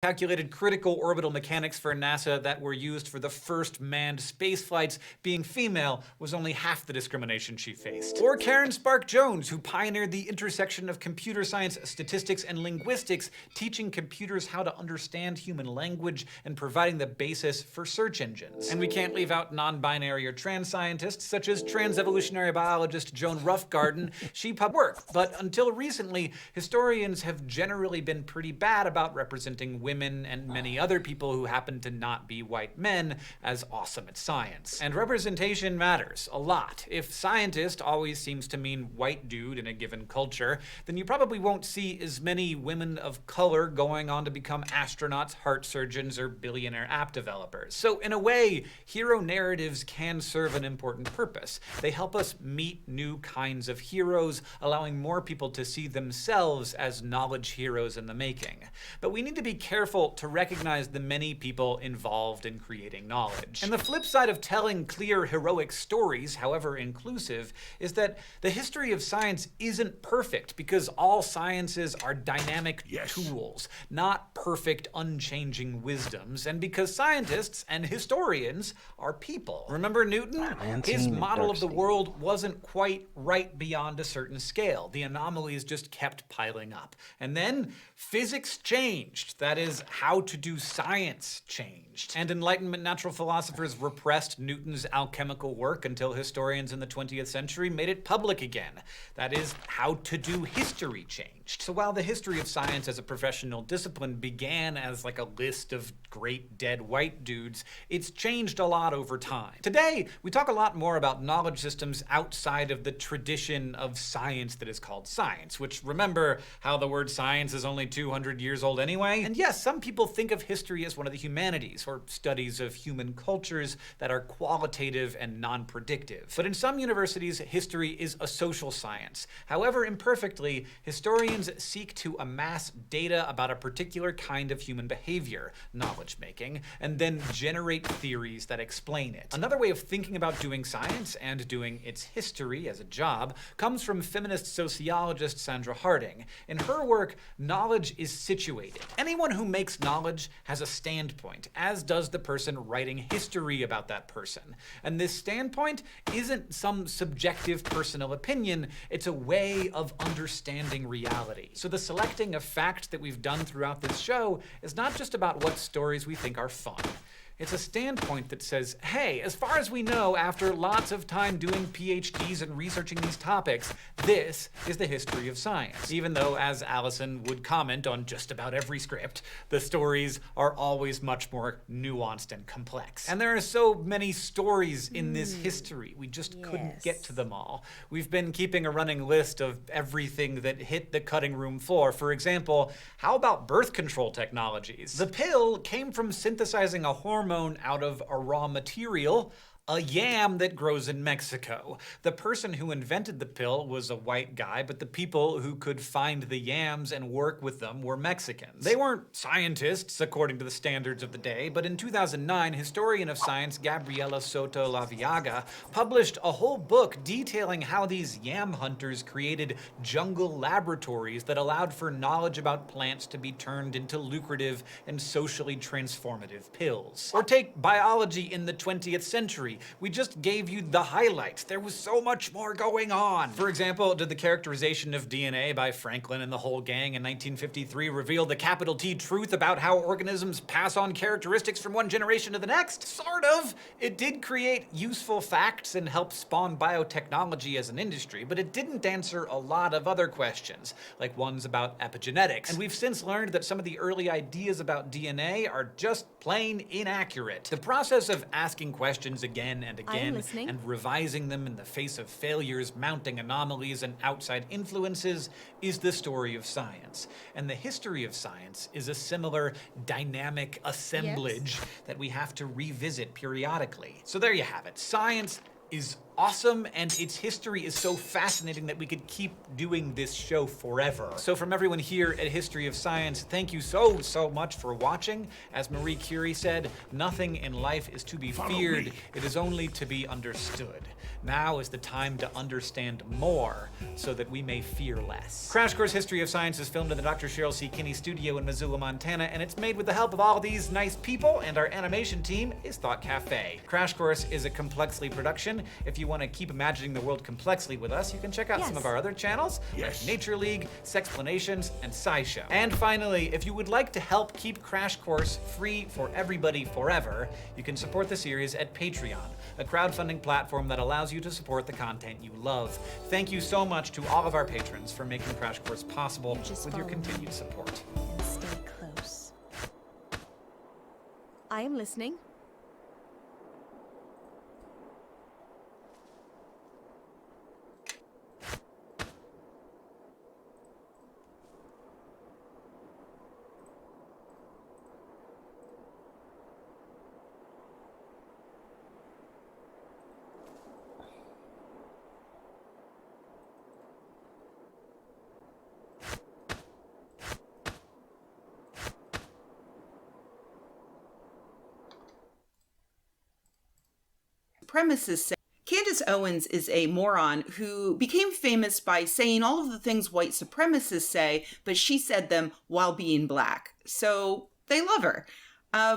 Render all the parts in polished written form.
calculated critical orbital mechanics for NASA that were used for the first manned space flights being female was only half the discrimination she faced. Or Karen Spark Jones, who pioneered the intersection of computer science, statistics, and linguistics, teaching computers how to understand human language and providing the basis for search engines. And we can't leave out non-binary or trans scientists, such as trans-evolutionary biologist Joan Roughgarden. She published work, but until recently, historians have generally been pretty bad about representing women and many other people who happen to not be white men as awesome at science. And representation matters a lot. If scientist always seems to mean white dude in a given culture, then you probably won't see as many women of color going on to become astronauts, heart surgeons, or billionaire app developers. So in a way, hero narratives can serve an important purpose. They help us meet new kinds of heroes, allowing more people to see themselves as knowledge heroes in the making. But we need to be careful to recognize the many people involved in creating knowledge. And the flip side of telling clear, heroic stories, however inclusive, is that the history of science isn't perfect, because all sciences are dynamic tools, not perfect, unchanging wisdoms, and because scientists and historians are people. Remember Newton? His model of the world wasn't quite right beyond a certain scale. The anomalies just kept piling up. And then physics changed. That is, how to do science changed. And Enlightenment natural philosophers repressed Newton's alchemical work until historians in the 20th century made it public again. That is, how to do history changed. So while the history of science as a professional discipline began as like a list of great dead white dudes, it's changed a lot over time. Today, we talk a lot more about knowledge systems outside of the tradition of science that is called science, which, remember how the word science is only 200 years old anyway? And yes, some people think of history as one of the humanities, or studies of human cultures that are qualitative and non-predictive. But in some universities, history is a social science. However imperfectly, historians seek to amass data about a particular kind of human behavior, knowledge making, and then generate theories that explain it. Another way of thinking about doing science and doing its history as a job comes from feminist sociologist Sandra Harding. In her work, knowledge is situated. Anyone who makes knowledge has a standpoint, as does the person writing history about that person. And this standpoint isn't some subjective personal opinion, it's a way of understanding reality. So the selecting of facts that we've done throughout this show is not just about what stories we think are fun. It's a standpoint that says, hey, as far as we know, after lots of time doing PhDs and researching these topics, this is the history of science. Even though, as Allison would comment on just about every script, the stories are always much more nuanced and complex. And there are so many stories in this history, we just couldn't get to them all. We've been keeping a running list of everything that hit the cutting room floor. For example, how about birth control technologies? The pill came from synthesizing a hormone out of a raw material, a yam that grows in Mexico. The person who invented the pill was a white guy, but the people who could find the yams and work with them were Mexicans. They weren't scientists, according to the standards of the day, but in 2009, historian of science Gabriela Soto Laviaga published a whole book detailing how these yam hunters created jungle laboratories that allowed for knowledge about plants to be turned into lucrative and socially transformative pills. Or take biology in the 20th century. We just gave you the highlights. There was so much more going on. For example, did the characterization of DNA by Franklin and the whole gang in 1953 reveal the capital T truth about how organisms pass on characteristics from one generation to the next? Sort of. It did create useful facts and help spawn biotechnology as an industry, but it didn't answer a lot of other questions, like ones about epigenetics. And we've since learned that some of the early ideas about DNA are just plain inaccurate. The process of asking questions again and again and revising them in the face of failures, mounting anomalies, and outside influences is the story of science. And the history of science is a similar dynamic assemblage that we have to revisit periodically. So there you have it. Science is awesome, and its history is so fascinating that we could keep doing this show forever. So from everyone here at History of Science, thank you so much for watching. As Marie Curie said, nothing in life is to be feared, it is only to be understood. Now is the time to understand more so that we may fear less. Crash Course History of Science is filmed in the Dr. Cheryl C. Kinney studio in Missoula, Montana, and it's made with the help of all these nice people, and our animation team is Thought Cafe. Crash Course is a Complexly production. If you want to keep imagining the world complexly with us, you can check out some of our other channels, like Nature League, Sexplanations, and SciShow. And finally, if you would like to help keep Crash Course free for everybody forever, you can support the series at Patreon, a crowdfunding platform that allows you to support the content you love. Thank you so much to all of our patrons for making Crash Course possible with your continued support. And stay close. I am listening. Supremacists say Candace Owens is a moron who became famous by saying all of the things white supremacists say, but she said them while being black. So they love her.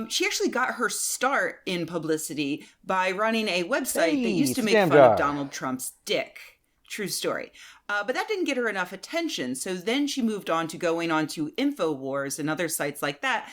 She actually got her start in publicity by running a website that used to make fun of Donald Trump's dick. True story. But that didn't get her enough attention. So then she moved on to going on to InfoWars and other sites like that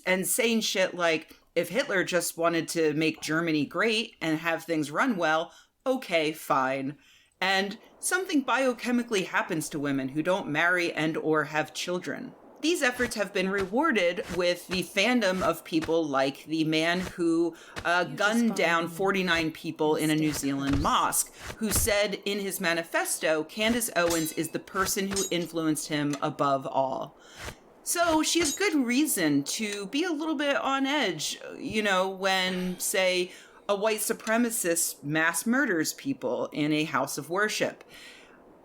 and saying shit like, if Hitler just wanted to make Germany great and have things run well, okay, fine. And something biochemically happens to women who don't marry and or have children. These efforts have been rewarded with the fandom of people like the man who gunned down 49 people in a New Zealand mosque, who said in his manifesto, Candace Owens is the person who influenced him above all. So she has good reason to be a little bit on edge, you know, when, say, a white supremacist mass murders people in a house of worship.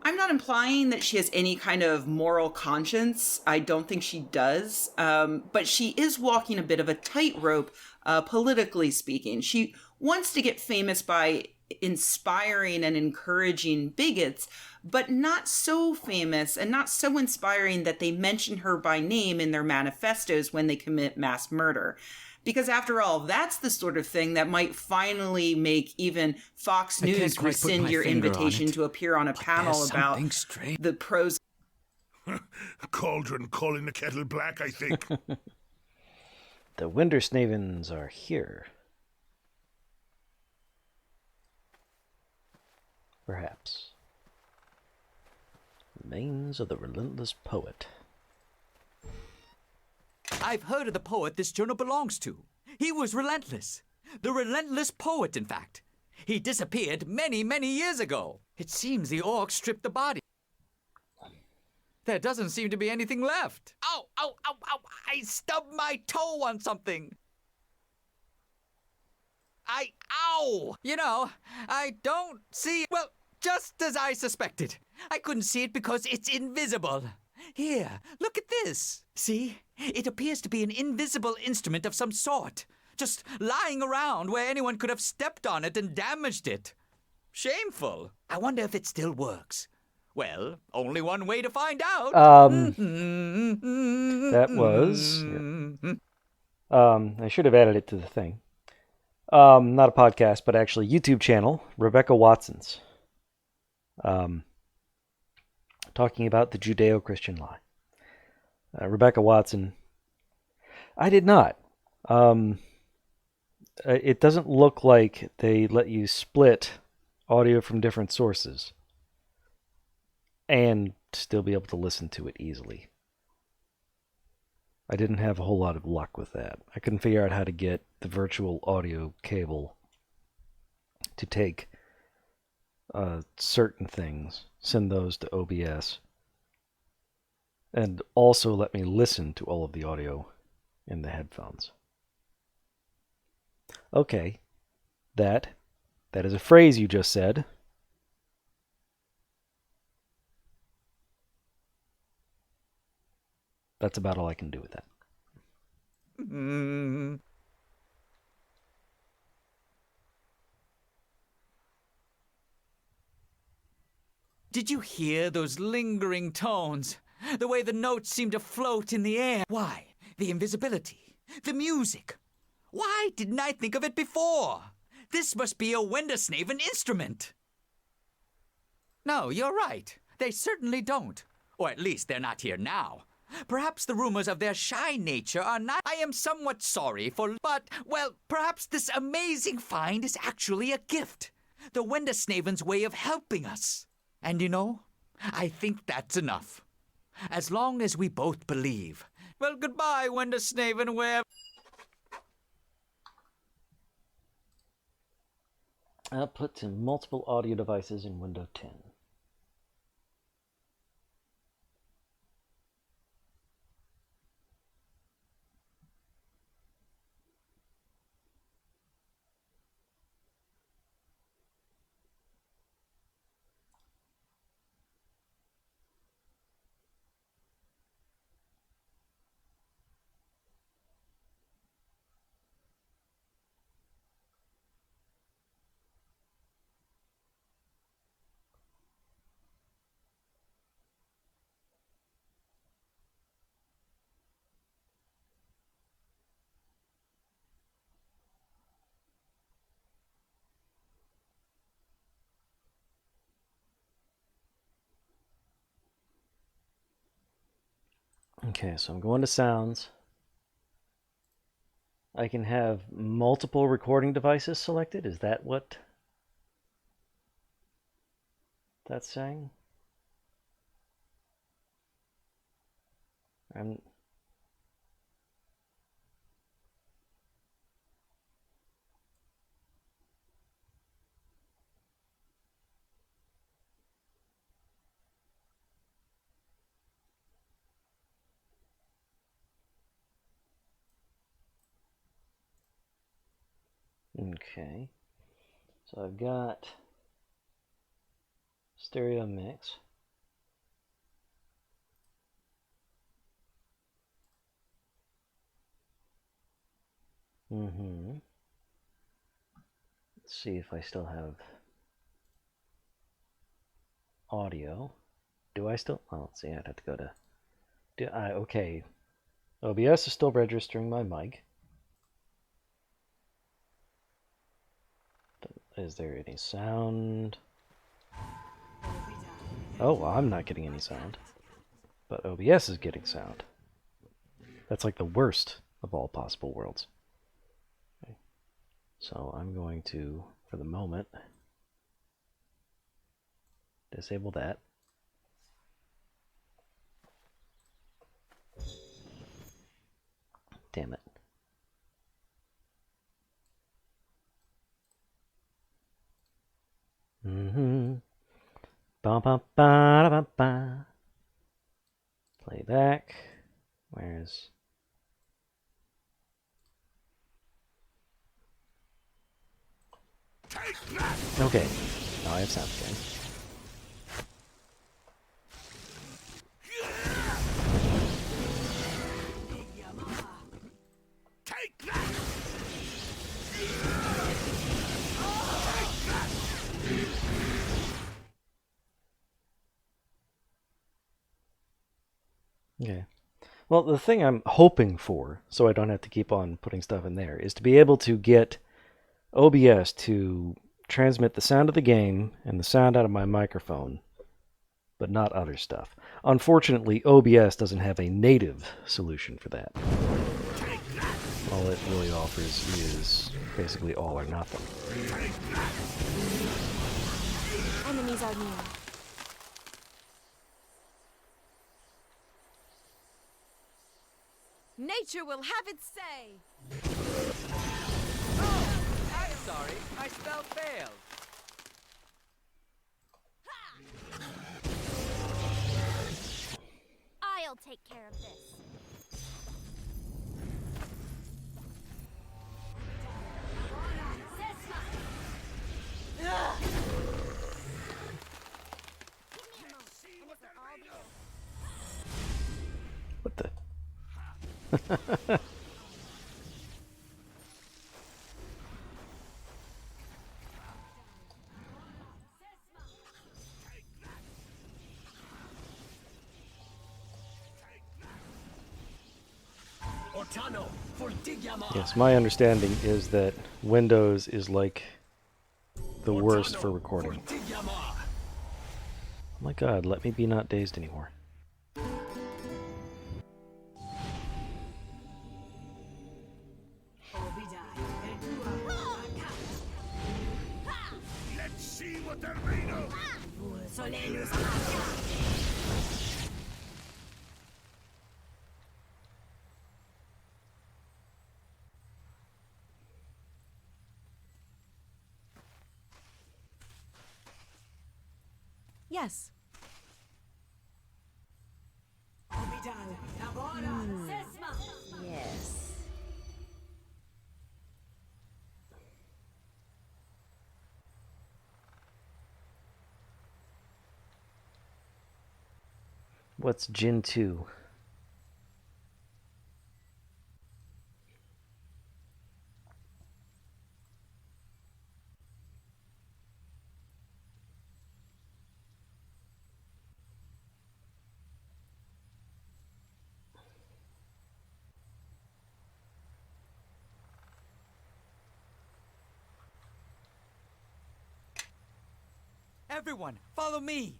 I'm not implying that she has any kind of moral conscience. I don't think she does. But she is walking a bit of a tightrope, politically speaking. She wants to get famous by inspiring and encouraging bigots, but not so famous and not so inspiring that they mention her by name in their manifestos when they commit mass murder. Because after all, that's the sort of thing that might finally make even Fox News rescind your invitation to appear on a panel about the pros. Cauldron calling the kettle black, I think. The Wintersnavens are here. Perhaps. Remains of the Relentless Poet. I've heard of the poet this journal belongs to. He was relentless. The relentless poet, in fact. He disappeared many, many years ago. It seems the orcs stripped the body. There doesn't seem to be anything left. Ow, ow, ow, ow. I stubbed my toe on something. Ow! You know, I don't see... Well, just as I suspected. I couldn't see it because it's invisible. Here, look at this. See? It appears to be an invisible instrument of some sort. Just lying around where anyone could have stepped on it and damaged it. Shameful. I wonder if it still works. Well, only one way to find out. That was... I should have added it to the thing. Not a podcast, but actually YouTube channel, Rebecca Watson's. Talking about the Judeo-Christian lie. Rebecca Watson. I did not. It doesn't look like they let you split audio from different sources and still be able to listen to it easily. I didn't have a whole lot of luck with that. I couldn't figure out how to get the virtual audio cable to take certain things, send those to OBS, and also let me listen to all of the audio in the headphones. Okay, that That is a phrase you just said. That's about all I can do with that. Did you hear those lingering tones? The way the notes seem to float in the air. Why? The invisibility. The music. Why didn't I think of it before? This must be a Wendersnaven instrument. No, you're right. They certainly don't. Or at least they're not here now. Perhaps the rumors of their shy nature are not. I am somewhat sorry for. But, well, perhaps this amazing find is actually a gift. The Wendersnaven's way of helping us. And you know, I think that's enough. As long as we both believe. Well, goodbye, Wendersnaven, where. Output to multiple audio devices in Windows 10. Okay, so I'm going to sounds. I can have multiple recording devices selected. Is that what that's saying? I'm okay. So I've got stereo mix. Let's see if I still have audio. Do I still? Oh, let's see. I'd have to go to. Okay. OBS is still registering my mic. Is there any sound? Oh, well, I'm not getting any sound. But OBS is getting sound. That's like the worst of all possible worlds. Okay. So I'm going to, for the moment, disable that. Damn it. Ba ba ba ba ba. Play back. Where's okay? Now I have sound again. Take that! Okay. Well, the thing I'm hoping for, so I don't have to keep on putting stuff in there, is to be able to get OBS to transmit the sound of the game and the sound out of my microphone, but not other stuff. Unfortunately, OBS doesn't have a native solution for that. All it really offers is basically all or nothing. Enemies are near. Nature will have its say. I'm sorry, my spell failed. I'll take care of this. Yes, my understanding is that Windows is like the worst for recording. Oh my god, let me be not dazed anymore. Let's see what they're made of. Yes. Yes. What's Jin 2? Everyone, follow me.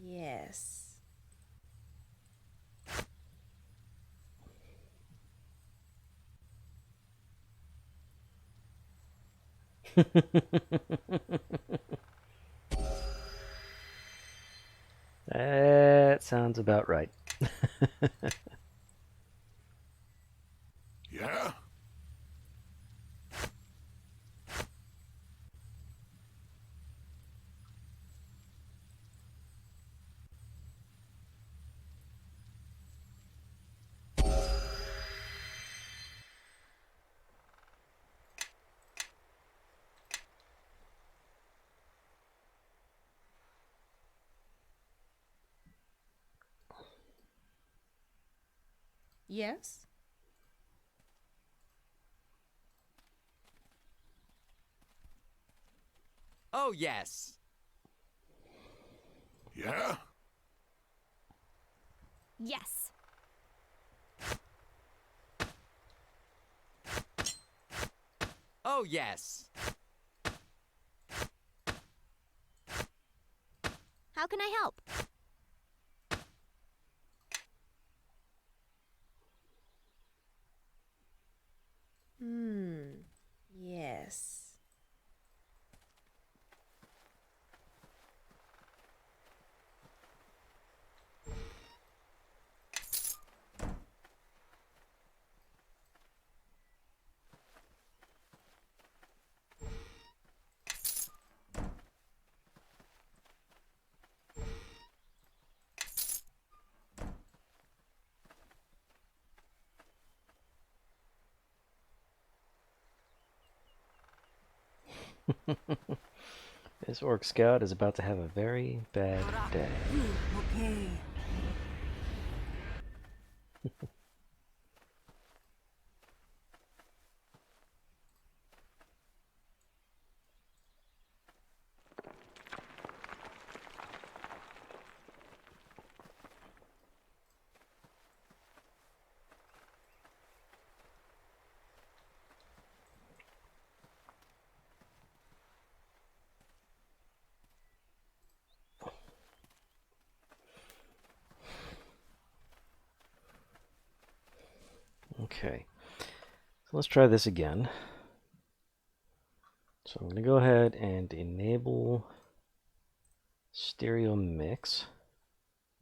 Yes. That sounds about right. Yeah? Yes? Oh, yes. Yeah? Yes. Oh, yes. How can I help? Yes. This Orc Scout is about to have a very bad day. Okay. Okay, so let's try this again. So I'm going to go ahead and enable stereo mix.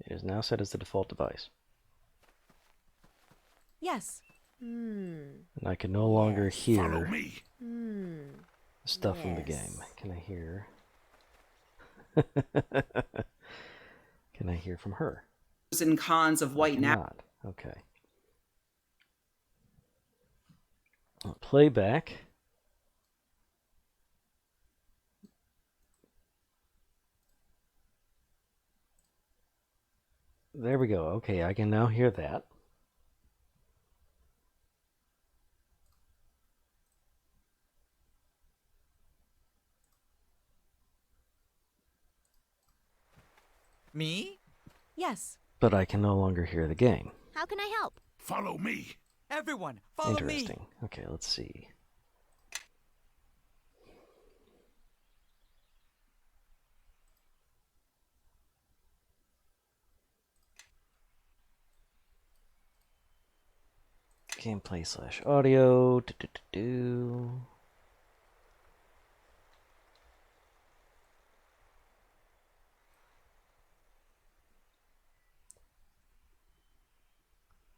It is now set as the default device. Yes. Hmm. And I can no longer Yes. Follow hear me. Hmm. stuff from the Yes. game. Can I hear? Can I hear from her? And cons of I white now. cannot. Okay. Playback. There we go. Okay, I can now hear that. Me? Yes. But I can no longer hear the game. How can I help? Follow me. Everyone, follow me. Interesting. Okay, let's see. Gameplay / audio. Do.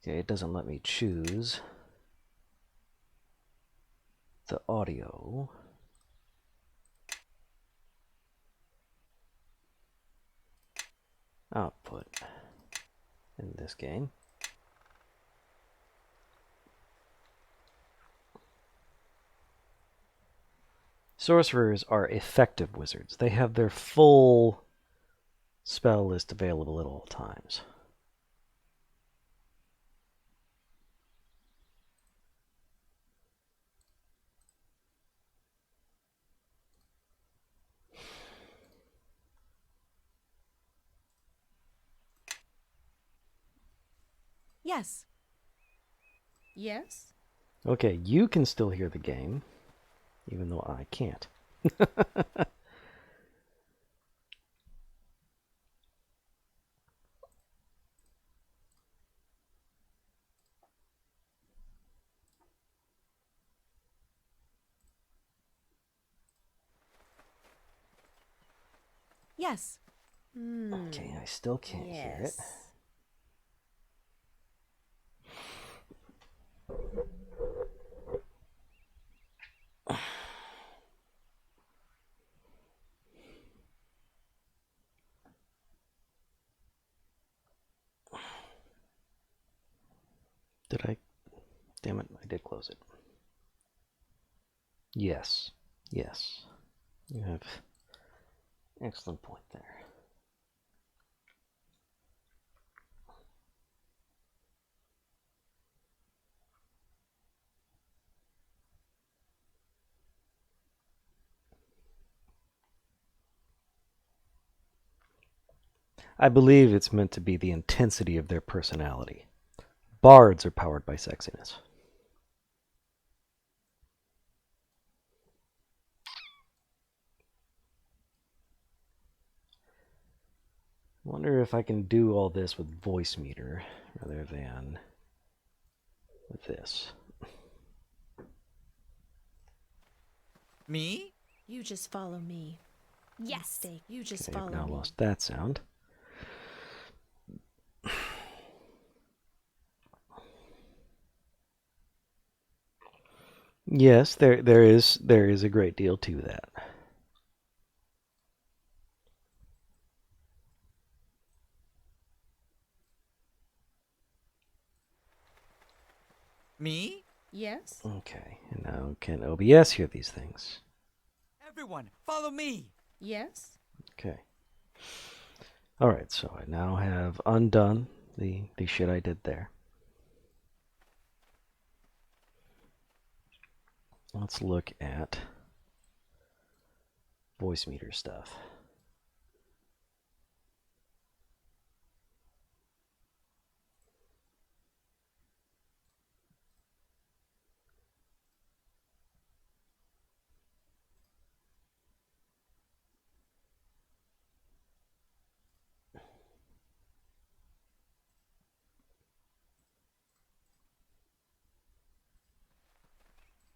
Okay, it doesn't let me choose the audio. Output in this game. Sorcerers are effective wizards. They have their full spell list available at all times. Yes. Yes. Okay, you can still hear the game, even though I can't. Yes. Hmm. Okay, I still can't hear it. Yes. Did I? Damn it, I did close it. Yes. Yes. You have excellent point there. I believe it's meant to be the intensity of their personality. Bards are powered by sexiness. Wonder if I can do all this with voice meter rather than with this. Me? You just follow me. Yes. Mistake. You just Okay, I've follow now me. lost that sound. Yes, there is a great deal to that. Me? Yes. Okay, and now can OBS hear these things? Everyone, follow me. Yes. Okay. Alright, so I now have undone the shit I did there. Let's look at voice meter stuff.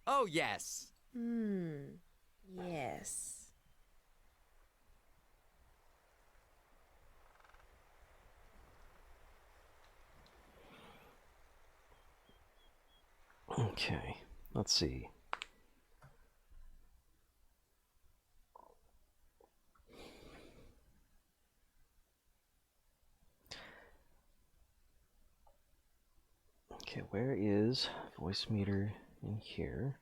Oh, yes. Hmm. Yes. Okay, let's see. Okay, where is voice meter in here?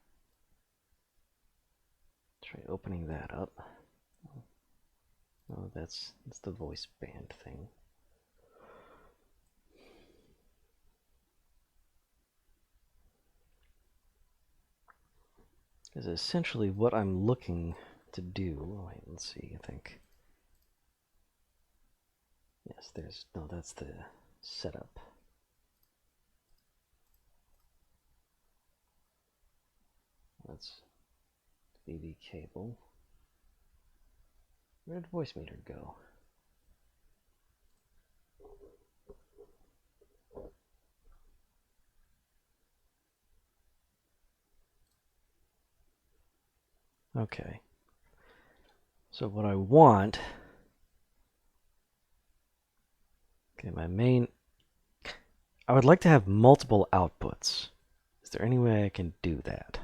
Try opening that up. Oh, that's the voice band thing. Is essentially what I'm looking to do. Wait, let's see, I think. Yes, that's the setup. That's BB cable. Where did voice meter go? Okay. So what I want... Okay, my main... I would like to have multiple outputs. Is there any way I can do that?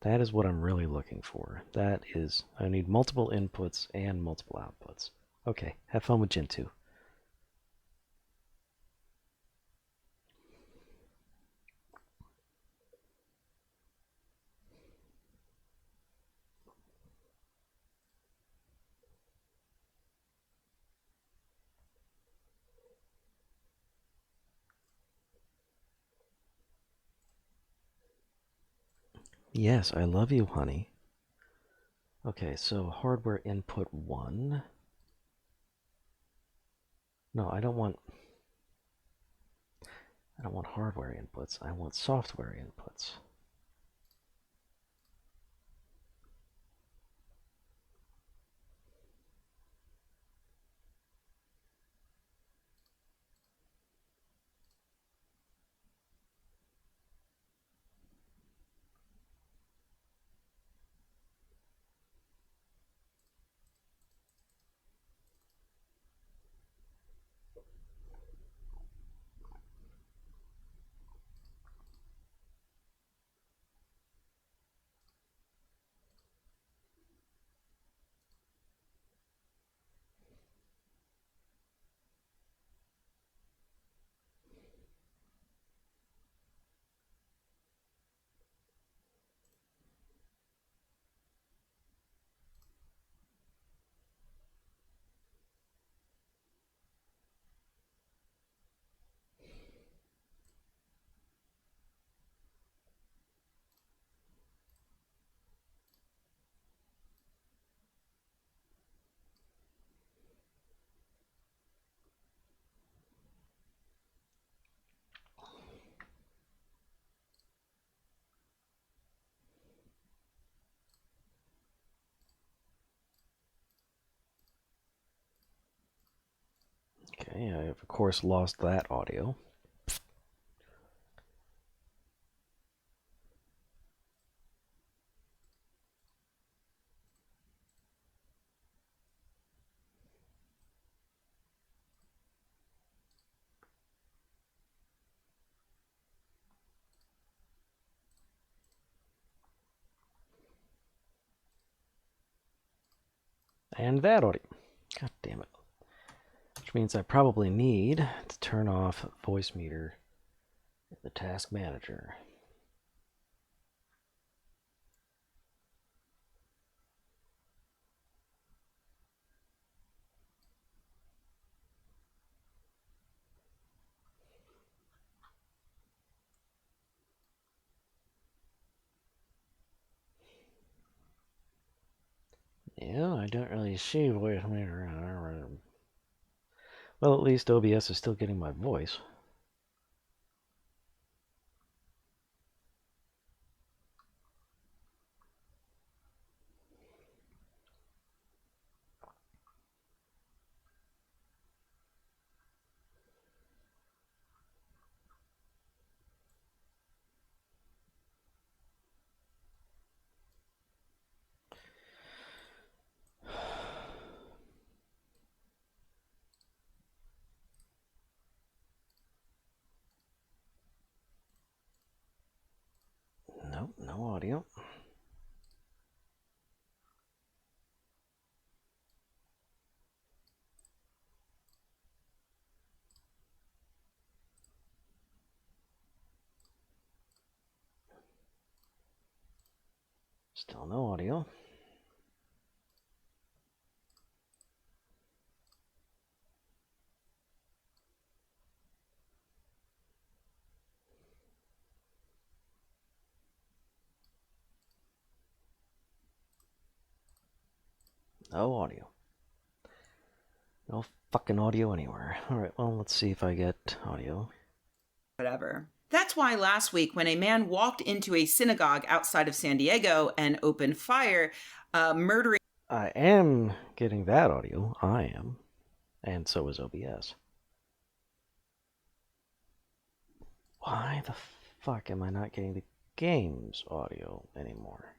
That is what I'm really looking for. That is... I need multiple inputs and multiple outputs. Okay, have fun with Gen 2. Yes, I love you, honey. Okay, so hardware input 1. No, I don't want hardware inputs. I want software inputs. Okay, I have of course lost that audio. And that audio. God damn it. Which means I probably need to turn off voice meter in the task manager. Yeah, I don't really see voice meter. Well, at least OBS is still getting my voice. Nope, no audio. Still no audio. No audio. No fucking audio anywhere. Alright, well, let's see if I get audio. Whatever. That's why last week, when a man walked into a synagogue outside of San Diego and opened fire, murdering. I am getting that audio. I am. And so is OBS. Why the fuck am I not getting the game's audio anymore?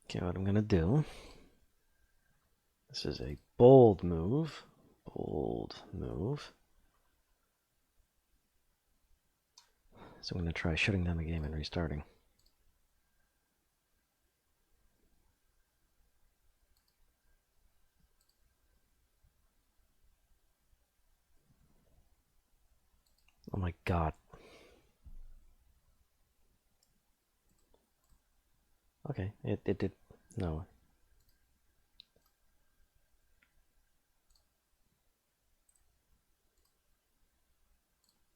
Okay, what I'm gonna do. This is a bold move. Bold move. So I'm gonna try shutting down the game and restarting. Oh my god. Okay, it did. No.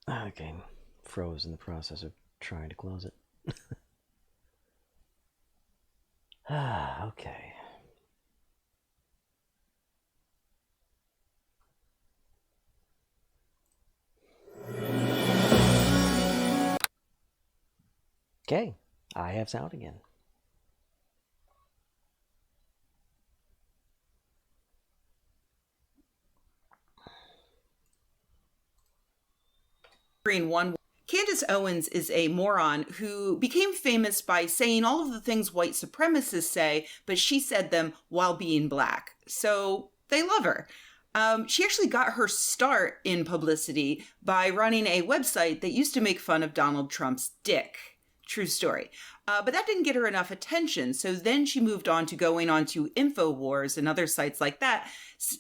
Okay, froze in the process of trying to close it. Okay. Okay, I have sound again. One. Candace Owens is a moron who became famous by saying all of the things white supremacists say, but she said them while being black. So they love her. She actually got her start in publicity by running a website that used to make fun of Donald Trump's dick. True story. But that didn't get her enough attention. So then she moved on to going on to InfoWars and other sites like that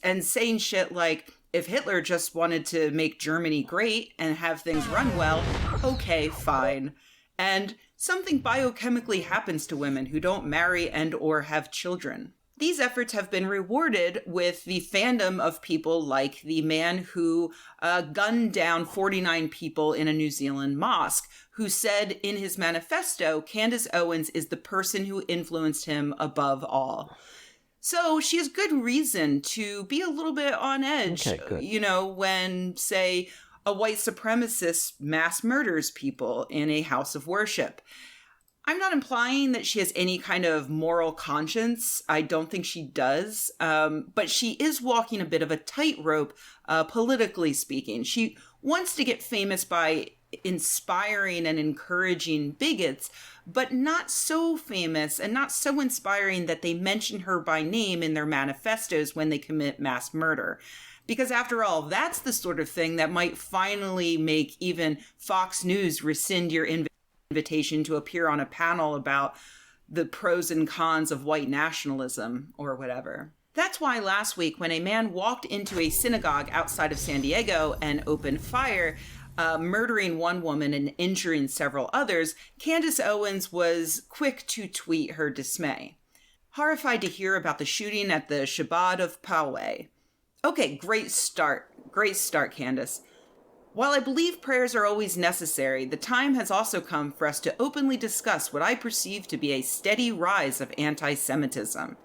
and saying shit like, if Hitler just wanted to make Germany great and have things run well, okay, fine. And something biochemically happens to women who don't marry and or have children. These efforts have been rewarded with the fandom of people like the man who gunned down 49 people in a New Zealand mosque, who said in his manifesto, Candace Owens is the person who influenced him above all. So she has good reason to be a little bit on edge, Okay, when, say, a white supremacist mass murders people in a house of worship. I'm not implying that she has any kind of moral conscience. I don't think she does. But she is walking a bit of a tightrope, politically speaking. She wants to get famous by inspiring and encouraging bigots, but not so famous and not so inspiring that they mention her by name in their manifestos when they commit mass murder. Because after all, that's the sort of thing that might finally make even Fox News rescind your invitation to appear on a panel about the pros and cons of white nationalism or whatever. That's why last week, when a man walked into a synagogue outside of San Diego and opened fire, murdering one woman and injuring several others, Candace Owens was quick to tweet her dismay. Horrified to hear about the shooting at the Shabbat of Poway. Okay, great start. Great start, Candace. While I believe prayers are always necessary, the time has also come for us to openly discuss what I perceive to be a steady rise of anti-Semitism.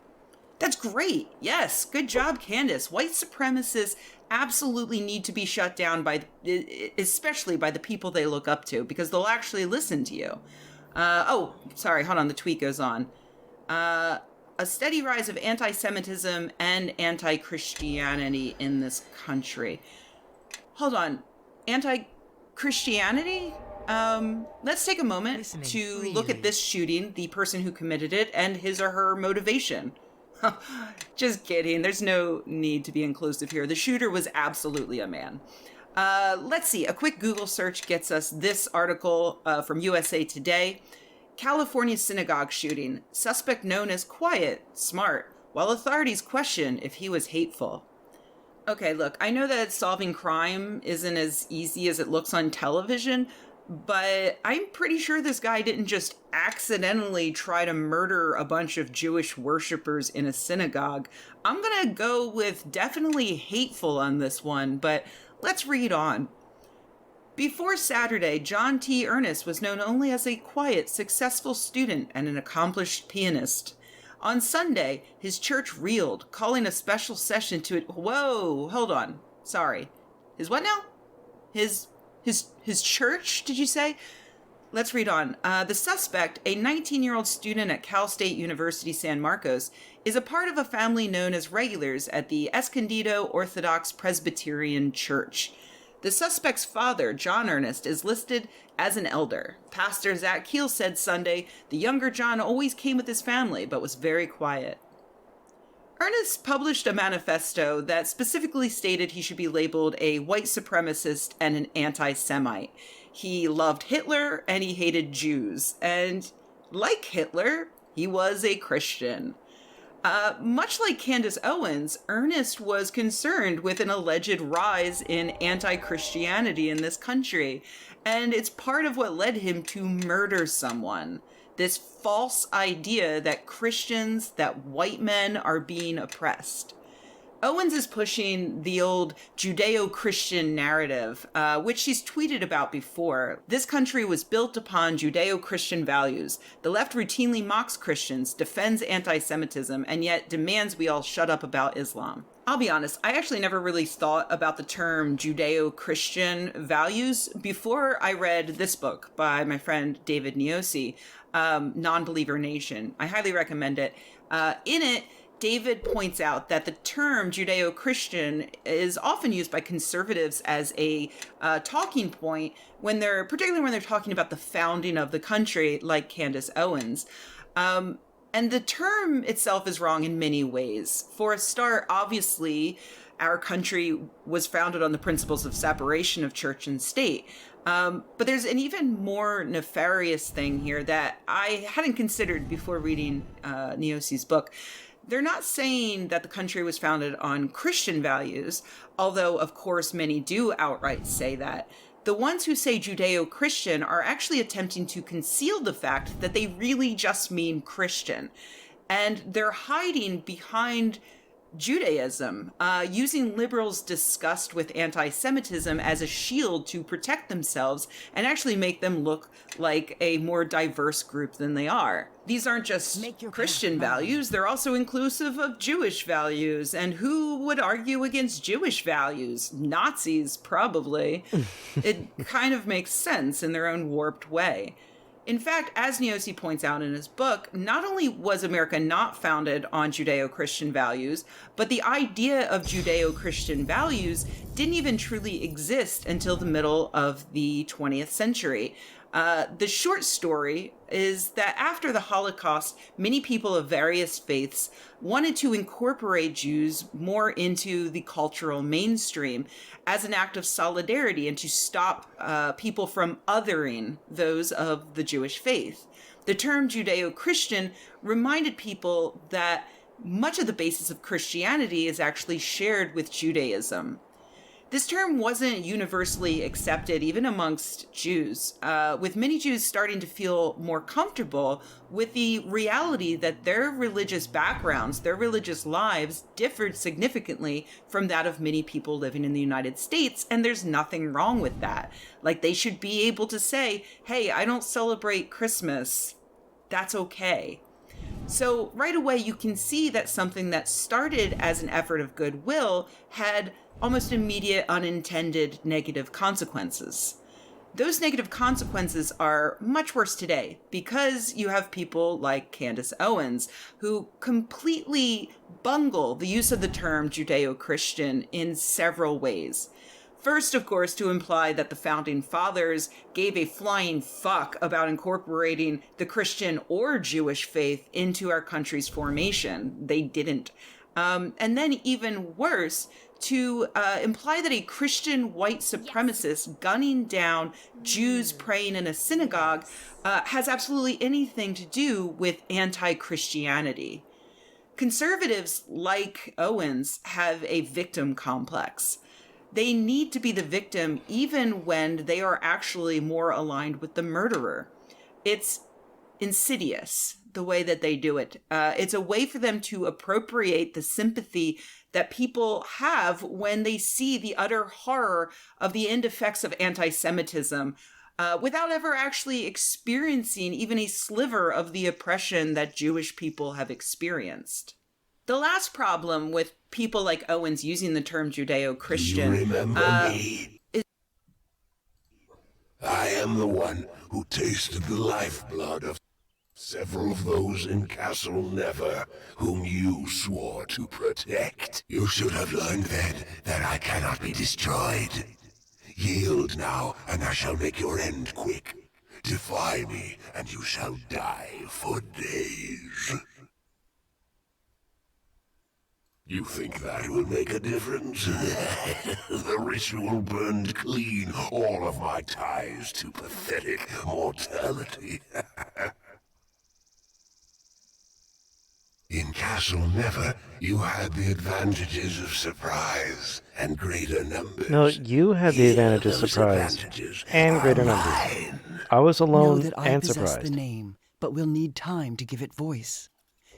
That's great. Yes, good job, Candace. White supremacists absolutely need to be shut down especially by the people they look up to, because they'll actually listen to you. Sorry, hold on, the tweet goes on. a steady rise of anti-Semitism and anti-Christianity in this country. Hold on. Anti-Christianity? Let's take a moment Listening, to really. look at this shooting, the person who committed it, and his or her motivation. Just kidding. There's no need to be inclusive here. The shooter was absolutely a man. Let's see. A quick Google search gets us this article from USA Today. California synagogue shooting. Suspect known as quiet, smart, while authorities question if he was hateful. Okay, look, I know that solving crime isn't as easy as it looks on television, but I'm pretty sure this guy didn't just accidentally try to murder a bunch of Jewish worshippers in a synagogue. I'm gonna go with definitely hateful on this one, but let's read on. Before Saturday, John T. Ernest was known only as a quiet, successful student and an accomplished pianist. On Sunday, his church reeled, calling a special session to it. Whoa, hold on. Sorry. His what now? His church, did you say? Let's read on. The suspect, a 19-year-old student at Cal State University San Marcos, is a part of a family known as regulars at the Escondido Orthodox Presbyterian Church. The suspect's father, John Ernest, is listed as an elder. Pastor Zach Keel said Sunday the younger John always came with his family, but was very quiet. Ernest published a manifesto that specifically stated he should be labeled a white supremacist and an anti-Semite. He loved Hitler and he hated Jews. And like Hitler, he was a Christian. Much like Candace Owens, Ernest was concerned with an alleged rise in anti-Christianity in this country, and it's part of what led him to murder someone. This false idea that Christians, that white men are being oppressed. Owens is pushing the old Judeo-Christian narrative, which she's tweeted about before. This country was built upon Judeo-Christian values. The left routinely mocks Christians, defends anti-Semitism, and yet demands we all shut up about Islam. I'll be honest, I actually never really thought about the term Judeo-Christian values before I read this book by my friend David Niosi, Non-Believer Nation. I highly recommend it. In it, David points out that the term Judeo-Christian is often used by conservatives as a talking point particularly when they're talking about the founding of the country, like Candace Owens. And the term itself is wrong in many ways. For a start, obviously, our country was founded on the principles of separation of church and state. But there's an even more nefarious thing here that I hadn't considered before reading Niosi's book. They're not saying that the country was founded on Christian values, although, of course, many do outright say that. The ones who say Judeo-Christian are actually attempting to conceal the fact that they really just mean Christian. And they're hiding behind Judaism, using liberals' disgust with anti-Semitism as a shield to protect themselves and actually make them look like a more diverse group than they are. These aren't just Christian values, they're also inclusive of Jewish values. And who would argue against Jewish values? Nazis, probably. It kind of makes sense in their own warped way. In fact, as Niosi points out in his book, not only was America not founded on Judeo-Christian values, but the idea of Judeo-Christian values didn't even truly exist until the middle of the 20th century. The short story is that after the Holocaust, many people of various faiths wanted to incorporate Jews more into the cultural mainstream as an act of solidarity and to stop people from othering those of the Jewish faith. The term Judeo-Christian reminded people that much of the basis of Christianity is actually shared with Judaism. This term wasn't universally accepted even amongst Jews, with many Jews starting to feel more comfortable with the reality that their religious backgrounds, their religious lives differed significantly from that of many people living in the United States, and there's nothing wrong with that. Like, they should be able to say, hey, I don't celebrate Christmas. That's okay. So right away, you can see that something that started as an effort of goodwill had almost immediate unintended negative consequences. Those negative consequences are much worse today because you have people like Candace Owens who completely bungle the use of the term Judeo-Christian in several ways. First, of course, to imply that the founding fathers gave a flying fuck about incorporating the Christian or Jewish faith into our country's formation. They didn't. And then even worse, to imply that a Christian white supremacist gunning down Jews praying in a synagogue has absolutely anything to do with anti-Christianity. Conservatives like Owens have a victim complex. They need to be the victim even when they are actually more aligned with the murderer. It's insidious, the way that they do it. It's a way for them to appropriate the sympathy that people have when they see the utter horror of the end effects of anti-Semitism, without ever actually experiencing even a sliver of the oppression that Jewish people have experienced. The last problem with people like Owens using the term Judeo-Christian... You remember me? I am the one who tasted the lifeblood of several of those in Castle Never, whom you swore to protect. You should have learned then that I cannot be destroyed. Yield now, and I shall make your end quick. Defy me, and you shall die for days. You think that will make a difference? The ritual burned clean all of my ties to pathetic mortality. In Castle Never, you had the advantages of surprise and greater numbers. No, you had the advantage of surprise and greater numbers. Mine. I was Know alone that I and possess surprised. the name, but will need time to give it voice.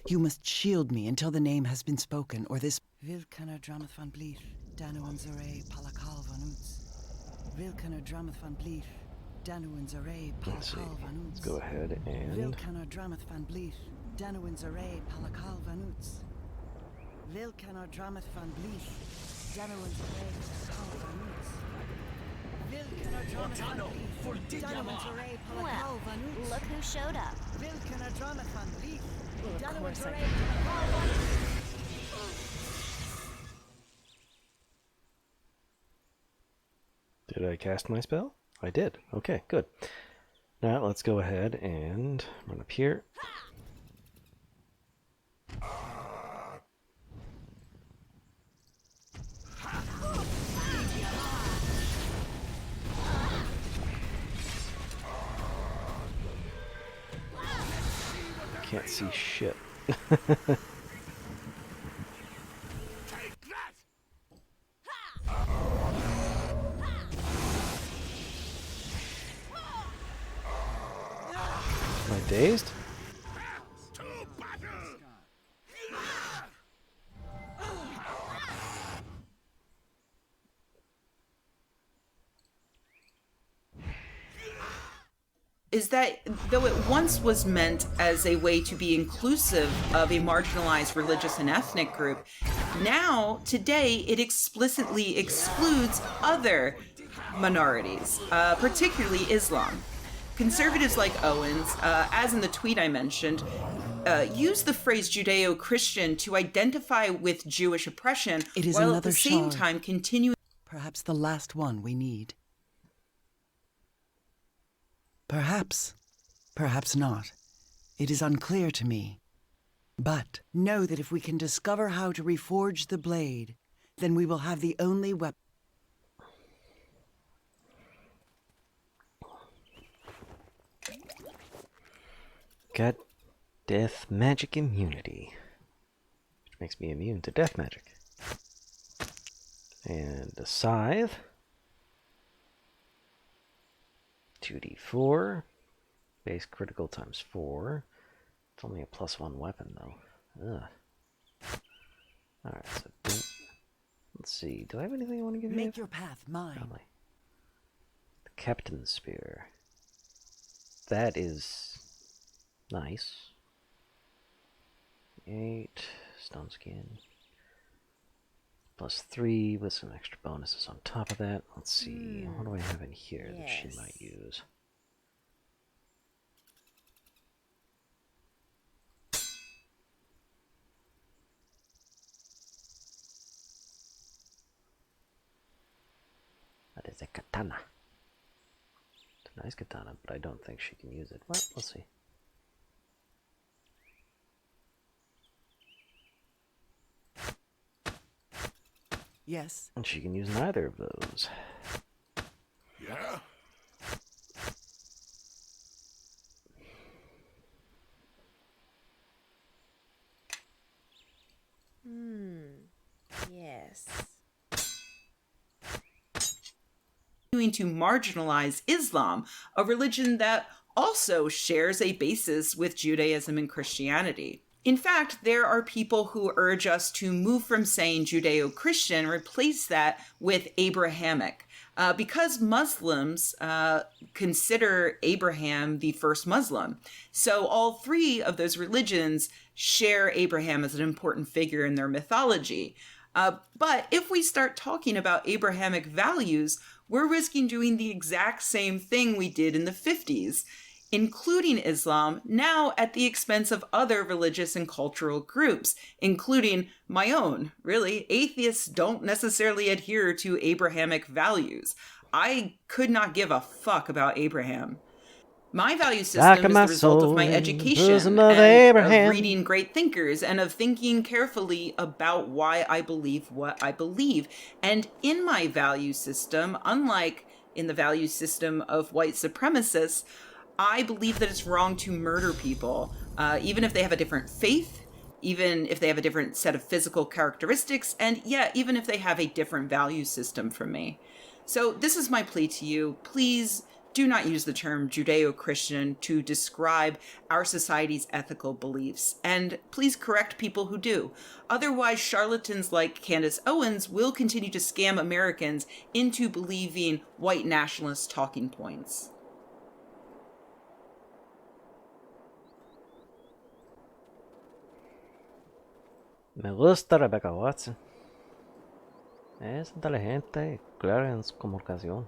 You must shield me until the name has been spoken, or this... Vilkaner Dramath van Bleef, Danuan Zare Palakal van Uts. Vilkaner Dramath van Bleef, Danuan Zare Let's see. Palakal van Let's Uts. go ahead and... Vilkaner Dramath van Bleef, Danuan Zare Palakal van Uts. Vilkaner Dramath van Bleef, Danuan Zare Palakal van Uts. Vilkaner Dramath van Bleef, Danuan Zare Palakal Well, van Uts. look who showed up. Vilkaner Dramath van Bleef, Of Danuan course I Zare did. Palakal van Uts. Did I cast my spell? I did. Okay, good. Now let's go ahead and run up here. Can't see shit. Am I dazed? Is that though it once was meant as a way to be inclusive of a marginalized religious and ethnic group, now, today, it explicitly excludes other minorities, particularly Islam. Conservatives like Owens, as in the tweet I mentioned, use the phrase Judeo-Christian to identify with Jewish oppression, It is while at another the same shard. time continuing... Perhaps the last one we need. Perhaps. Perhaps not. It is unclear to me. But know that if we can discover how to reforge the blade, then we will have the only weapon. Got death magic immunity, which makes me immune to death magic. And a scythe. 2d4. Base critical times 4. It's only a +1 weapon, though. Ugh. Alright, so let's see. Do I have anything I want to give you? Make your path mine. Probably. The Captain's Spear. That is nice. 8. Stone Skin. +3 with some extra bonuses on top of that. Let's see, what do I have in here that she Yes. might use? That is a katana. It's a nice katana, but I don't think she can use it. Well, we'll see. Yes. And she can use neither of those. Yeah? Yes. Continuing to marginalize Islam, a religion that also shares a basis with Judaism and Christianity. In fact, there are people who urge us to move from saying Judeo-Christian and replace that with Abrahamic, because Muslims consider Abraham the first Muslim. So all three of those religions share Abraham as an important figure in their mythology. But if we start talking about Abrahamic values, we're risking doing the exact same thing we did in the 50s, including Islam, now at the expense of other religious and cultural groups, including my own. Really, atheists don't necessarily adhere to Abrahamic values. I could not give a fuck about Abraham. My value system is the result of my education and of reading great thinkers and of thinking carefully about why I believe what I believe. And in my value system, unlike in the value system of white supremacists, I believe that it's wrong to murder people, even if they have a different faith, even if they have a different set of physical characteristics, and yeah, even if they have a different value system from me. So this is my plea to you. Please do not use the term Judeo-Christian to describe our society's ethical beliefs, and please correct people who do. Otherwise, charlatans like Candace Owens will continue to scam Americans into believing white nationalist talking points. Me gusta Rebecca Watson. Es inteligente y clara en su comunicación.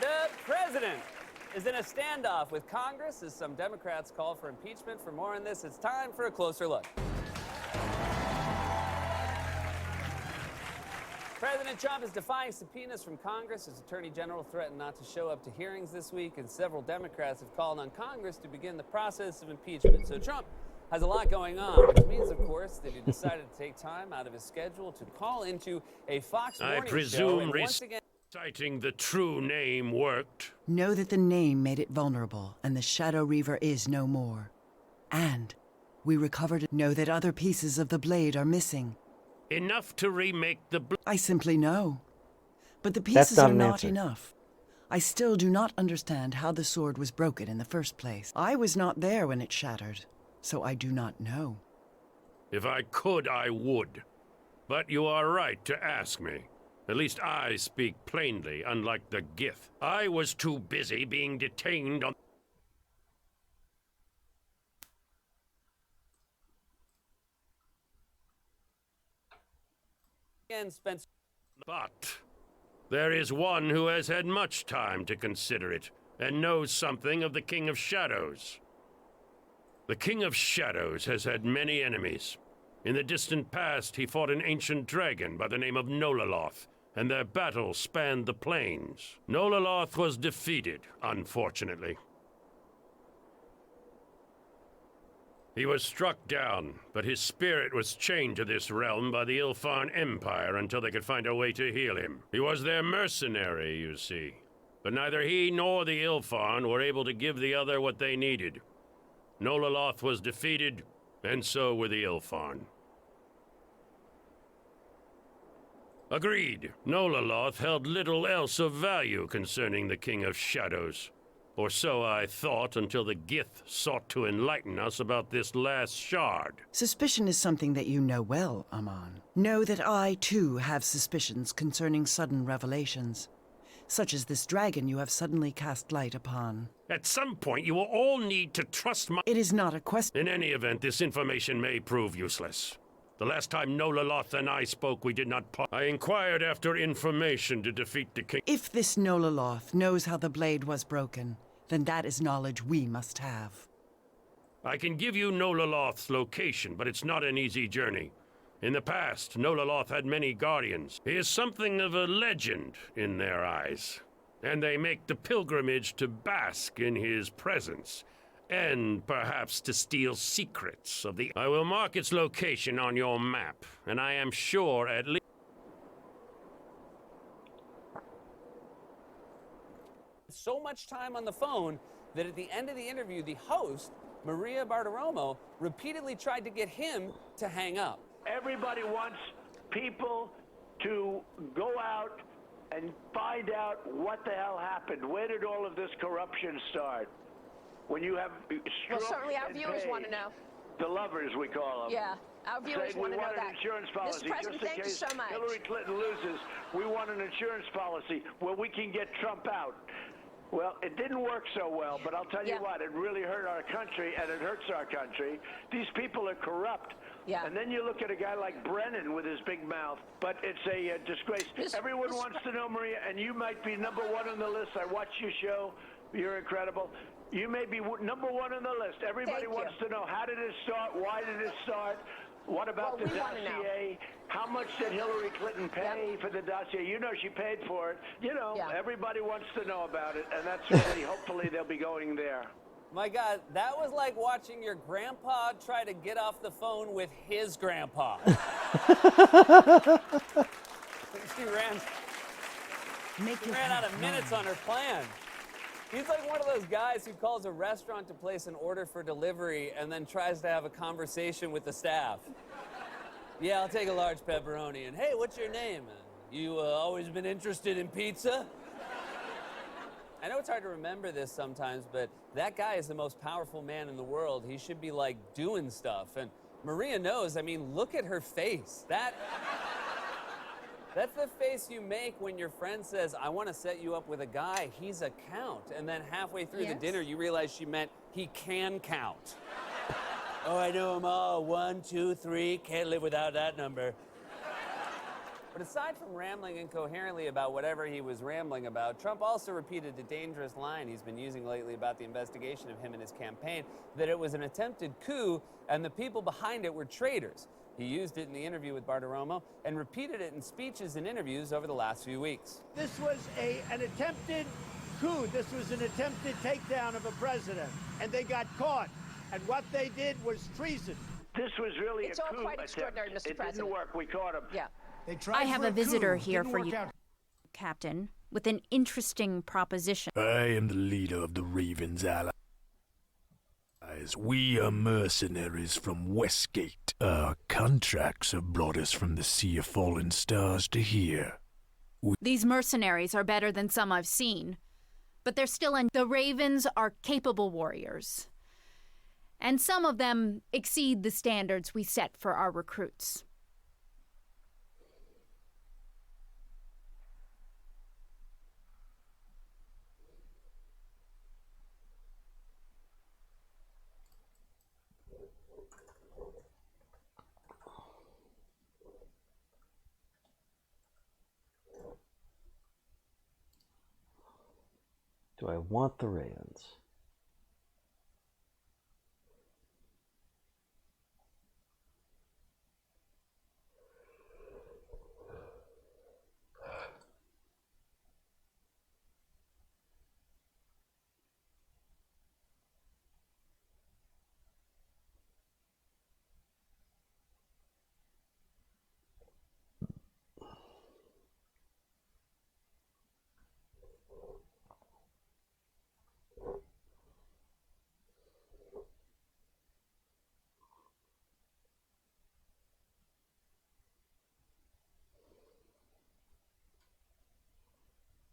The president is in a standoff with Congress as some Democrats call for impeachment. For more on this, it's time for a closer look. President Trump is defying subpoenas from Congress. His attorney general threatened not to show up to hearings this week, and several Democrats have called on Congress to begin the process of impeachment. So Trump has a lot going on, which means, of course, that he decided to take time out of his schedule to call into a Fox morning show. And once again, Citing the true name worked. Know that the name made it vulnerable, and the Shadow Reaver is no more. And we recovered it. Know that other pieces of the blade are missing. Enough to remake the I simply know. But the That's pieces not are an not answer. enough. I still do not understand how the sword was broken in the first place. I was not there when it shattered, so I do not know. If I could, I would. But you are right to ask me. At least I speak plainly, unlike the Gith. I was too busy being detained on... Spencer. But there is one who has had much time to consider it, and knows something of the King of Shadows. The King of Shadows has had many enemies. In the distant past, he fought an ancient dragon by the name of Nololoth, and their battle spanned the plains. Nololoth was defeated, unfortunately. He was struck down, but his spirit was chained to this realm by the Ilfarn Empire until they could find a way to heal him. He was their mercenary, you see. But neither he nor the Ilfarn were able to give the other what they needed. Nololoth was defeated, and so were the Ilfarn. Agreed. Nololoth held little else of value concerning the King of Shadows. Or so I thought until the Gith sought to enlighten us about this last shard. Suspicion is something that you know well, Amon. Know that I, too, have suspicions concerning sudden revelations, such as this dragon you have suddenly cast light upon. At some point, you will all need to trust my... It is not a question. In any event, this information may prove useless. The last time Nololoth and I spoke, we did not I inquired after information to defeat the king. If this Nololoth knows how the blade was broken, then that is knowledge we must have. I can give you Nololoth's location, but it's not an easy journey. In the past, Nololoth had many guardians. He is something of a legend in their eyes, and they make the pilgrimage to bask in his presence, and perhaps to steal secrets of the... I will mark its location on your map, and I am sure at least... So much time on the phone that at the end of the interview, the host, Maria Bartiromo, repeatedly tried to get him to hang up. Everybody wants people to go out and find out what the hell happened. Where did all of this corruption start? When you have Well, certainly our viewers want to know. The lovers, we call them. Yeah, our viewers want to know that. An insurance policy. Mr. President, just in thank you case so much. Hillary Clinton loses, we want an insurance policy where we can get Trump out. Well, it didn't work so well, but I'll tell you what, it really hurt our country, and it hurts our country. These people are corrupt. Yeah. And then you look at a guy like Brennan with his big mouth, but it's a disgrace. Everyone wants to know, Maria, and you might be number one on the list. I watch your show. You're incredible. You may be number one on the list. Everybody wants to know, how did it start? Why did it start? What about the dossier? How much did Hillary Clinton pay for the dossier? You know she paid for it. You know, everybody wants to know about it, and that's really, hopefully they'll be going there. My God, that was like watching your grandpa try to get off the phone with his grandpa. She ran out of minutes on her plan. He's like one of those guys who calls a restaurant to place an order for delivery and then tries to have a conversation with the staff. Yeah, I'll take a large pepperoni. And hey, what's your name? You always been interested in pizza? I know it's hard to remember this sometimes, but that guy is the most powerful man in the world. He should be like doing stuff. And Maria knows, I mean, look at her face. That's the face you make when your friend says, I want to set you up with a guy, he's a count. And then halfway through the dinner, you realize she meant he can count. Oh, I know them all. 1, 2, 3, can't live without that number. But aside from rambling incoherently about whatever he was rambling about, Trump also repeated a dangerous line he's been using lately about the investigation of him and his campaign, that it was an attempted coup and the people behind it were traitors. He used it in the interview with Bartiromo and repeated it in speeches and interviews over the last few weeks. This was an attempted coup. This was an attempted takedown of a president, and they got caught. And what they did was treason. This was really It's all quite extraordinary, Mr. President. It didn't work. We caught him. Yeah. I have a visitor here for you, Captain, with an interesting proposition. I am the leader of the Raven's allies. We are mercenaries from Westgate. Our contracts have brought us from the Sea of Fallen Stars to here. These mercenaries are better than some I've seen, but they're still in. The Ravens are capable warriors, and some of them exceed the standards we set for our recruits. Do I want the Ravens?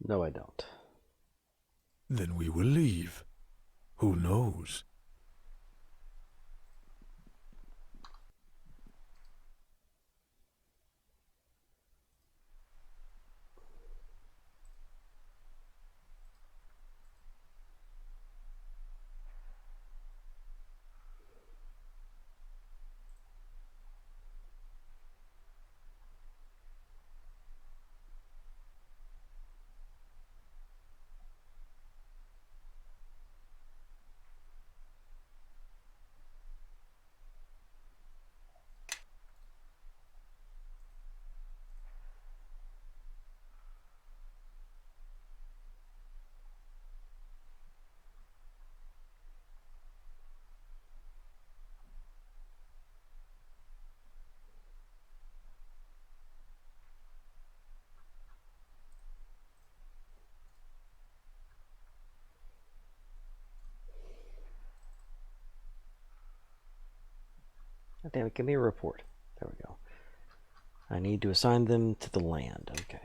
No, I don't. Then we will leave. Who knows? Oh, damn it, give me a report. There we go. I need to assign them to the land. Okay.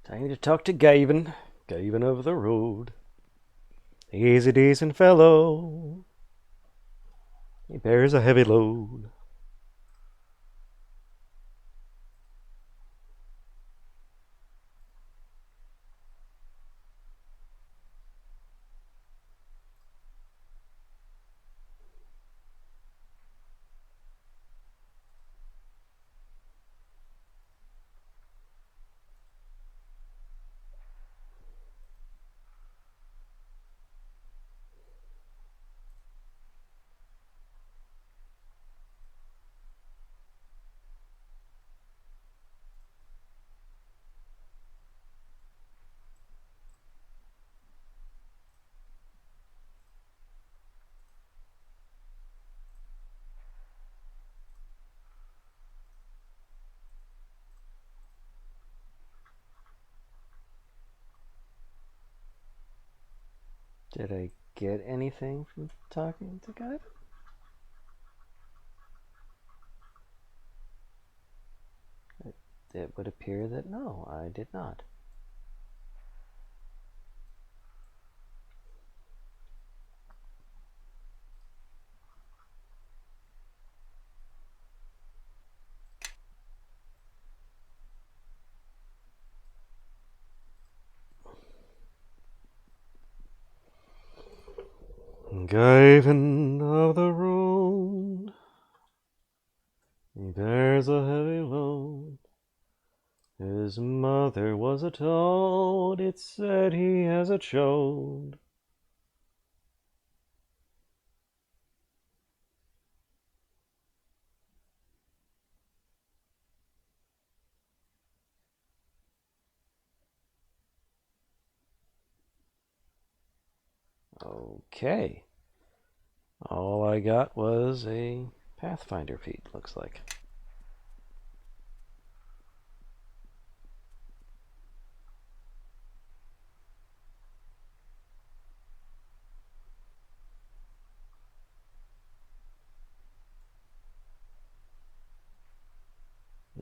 Time to talk to Gavin. Gavin over the road. He's a decent fellow. He bears a heavy load. Did I get anything from talking to Gavin? It would appear that no, I did not. Gavin of the road, he bears a heavy load. His mother was a toad, it said he has a chode. Okay. All I got was a Pathfinder feat, looks like.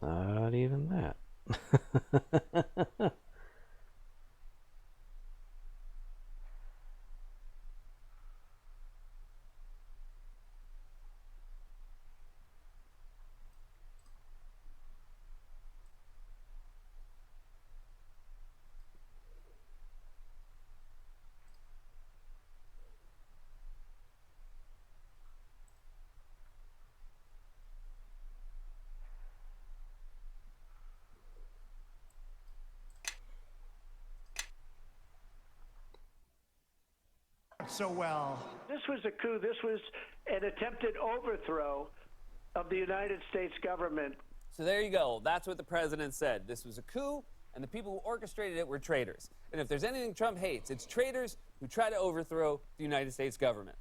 Not even that. So well. This was a coup. This was an attempted overthrow of the United States government. So there you go. That's what the president said. This was a coup, and the people who orchestrated it were traitors. And if there's anything Trump hates, it's traitors who try to overthrow the United States government.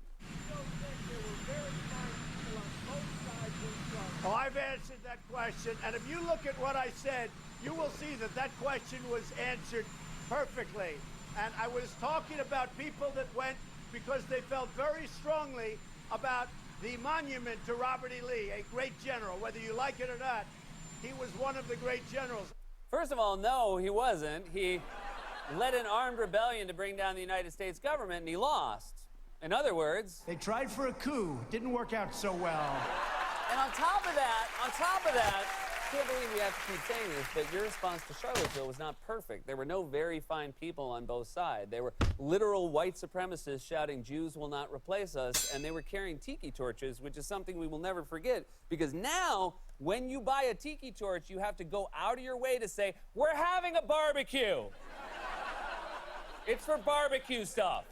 Oh, I've answered that question, and if you look at what I said, you will see that that question was answered perfectly. And I was talking about people that went because they felt very strongly about the monument to Robert E. Lee, a great general. Whether you like it or not, he was one of the great generals. First of all, no, he wasn't. He led an armed rebellion to bring down the United States government, and he lost. In other words, They tried for a coup. Didn't work out so well. and on top of that, I can't believe we have to keep saying this, but your response to Charlottesville was not perfect. There were no very fine people on both sides. They were literal white supremacists shouting, "Jews will not replace us," and they were carrying tiki torches, which is something we will never forget, because now, when you buy a tiki torch, you have to go out of your way to say, "We're having a barbecue." It's for barbecue stuff.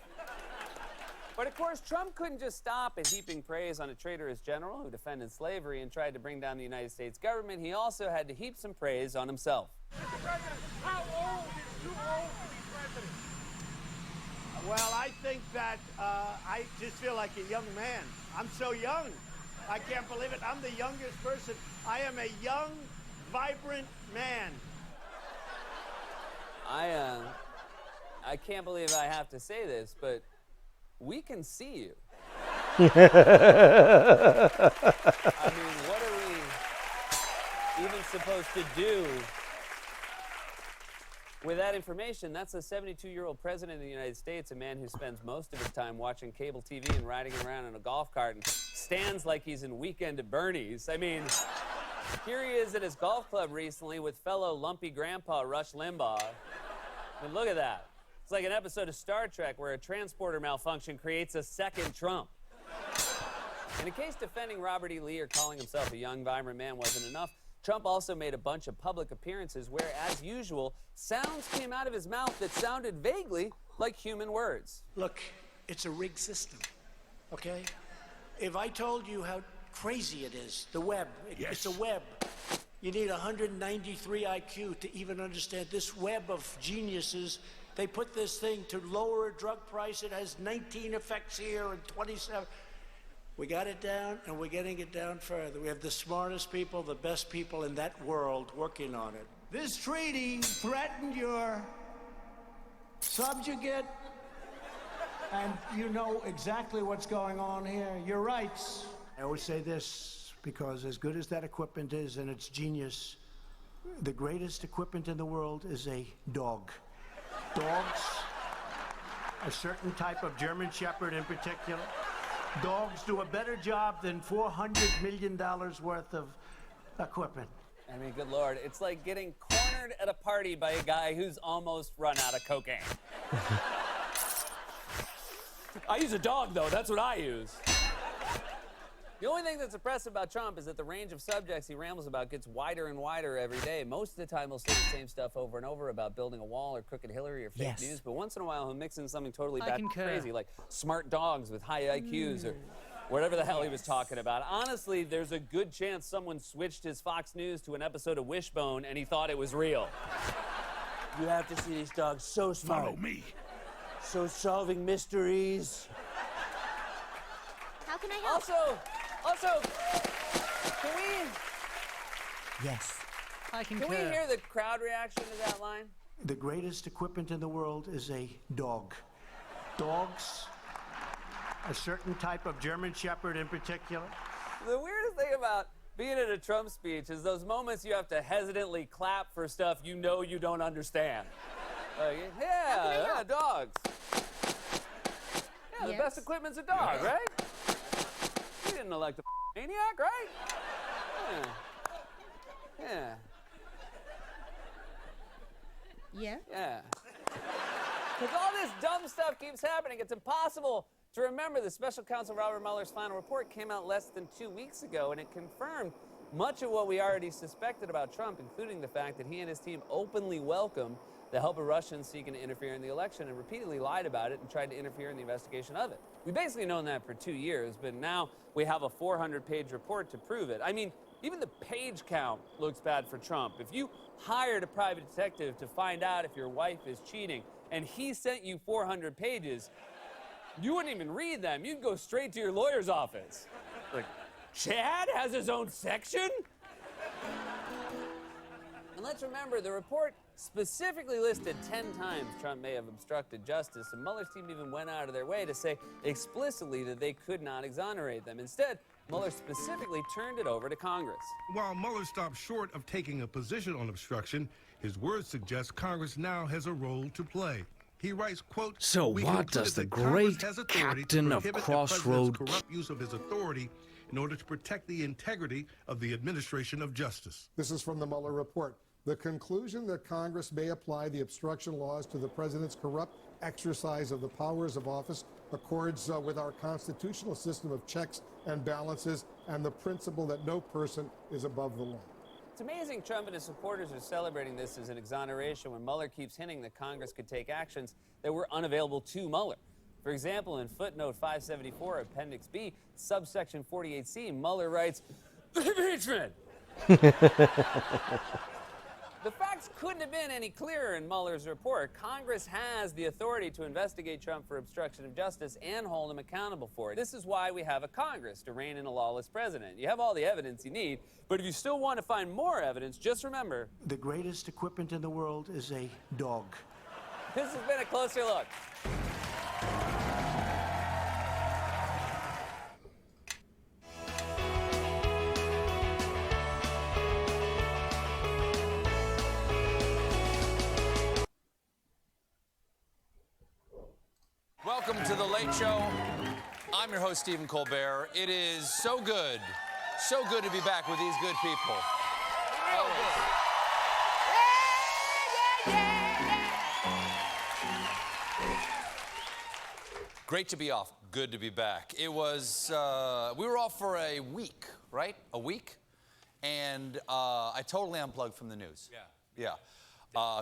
But of course, Trump couldn't just stop at heaping praise on a traitorous general who defended slavery and tried to bring down the United States government. He also had to heap some praise on himself. Mr. President, how old is too old to be president? Well, I think that I just feel like a young man. I'm so young. I can't believe it. I'm the youngest person. I am a young, vibrant man. I can't believe I have to say this, but we can see you. I mean, what are we even supposed to do with that information? That's a 72-year-old president of the United States, a man who spends most of his time watching cable TV and riding around in a golf cart and stands like he's in Weekend at Bernie's. I mean, here he is at his golf club recently with fellow lumpy grandpa Rush Limbaugh. I mean, look at that. It's like an episode of Star Trek where a transporter malfunction creates a second Trump. In a case defending Robert E. Lee or calling himself a young, vibrant man wasn't enough, Trump also made a bunch of public appearances where, as usual, sounds came out of his mouth that sounded vaguely like human words. Look, it's a rigged system, okay? If I told you how crazy it is, the web, it's a web. You need 193 IQ to even understand this web of geniuses. They put this thing to lower a drug price. It has 19 effects here and 27. We got it down, and we're getting it down further. We have the smartest people, the best people in that world working on it. This treaty threatened your subjugate, and you know exactly what's going on here. Your rights. I always say this because as good as that equipment is and its genius, the greatest equipment in the world is a dog. Dogs, a certain type of German Shepherd in particular, dogs do a better job than $400 million worth of equipment. I mean, good Lord, it's like getting cornered at a party by a guy who's almost run out of cocaine. I use a dog, though. That's what I use. The only thing that's impressive about Trump is that the range of subjects he rambles about gets wider and wider every day. Most of the time, he'll say the same stuff over and over about building a wall or crooked Hillary or fake news, but once in a while, he'll mix in something totally crazy, like smart dogs with high IQs or whatever the hell he was talking about. Honestly, there's a good chance someone switched his Fox News to an episode of Wishbone and he thought it was real. You have to see these dogs so smart. Follow me. So solving mysteries. How can I help? Also, can we... Yes. Can we hear the crowd reaction to that line? The greatest equipment in the world is a dog. Dogs, a certain type of German Shepherd in particular. The weirdest thing about being at a Trump speech is those moments you have to hesitantly clap for stuff you know you don't understand. Like, yeah, dogs. Yeah, the best equipment's a dog, right? You didn't elect a maniac, right? Yeah. Yeah. Because all this dumb stuff keeps happening, it's impossible to remember. The special counsel Robert Mueller's final report came out less than 2 weeks ago, and it confirmed much of what we already suspected about Trump, including the fact that he and his team openly welcomed the help of Russians seeking to interfere in the election and repeatedly lied about it and tried to interfere in the investigation of it. We've basically known that for 2 years, but now we have a 400-page report to prove it. I mean, even the page count looks bad for Trump. If you hired a private detective to find out if your wife is cheating and he sent you 400 pages, you wouldn't even read them. You'd go straight to your lawyer's office. Like, Chad has his own section? And let's remember, the report specifically listed 10 times Trump may have obstructed justice, and Mueller's team even went out of their way to say explicitly that they could not exonerate them. Instead, Mueller specifically turned it over to Congress. While Mueller stopped short of taking a position on obstruction, his words suggest Congress now has a role to play. He writes, quote, So "We what concluded does the that Congress great has authority to captain of prohibit the Crossroad president's corrupt use of his authority in order to protect the integrity of the administration of justice." This is from the Mueller report. The conclusion that Congress may apply the obstruction laws to the president's corrupt exercise of the powers of office accords with our constitutional system of checks and balances and the principle that no person is above the law. It's amazing Trump and his supporters are celebrating this as an exoneration when Mueller keeps hinting that Congress could take actions that were unavailable to Mueller. For example, in footnote 574, Appendix B, subsection 48C, Mueller writes, impeachment! The facts couldn't have been any clearer in Mueller's report. Congress has the authority to investigate Trump for obstruction of justice and hold him accountable for it. This is why we have a Congress, to rein in a lawless president. You have all the evidence you need, but if you still want to find more evidence, just remember, the greatest equipment in the world is a dog. This has been a closer look. Welcome to The Late Show. I'm your host, Stephen Colbert. It is so good to be back with these good people. Great to be off. Good to be back. It was, we were off for a week, right? A week? And I totally unplugged from the news. Yeah.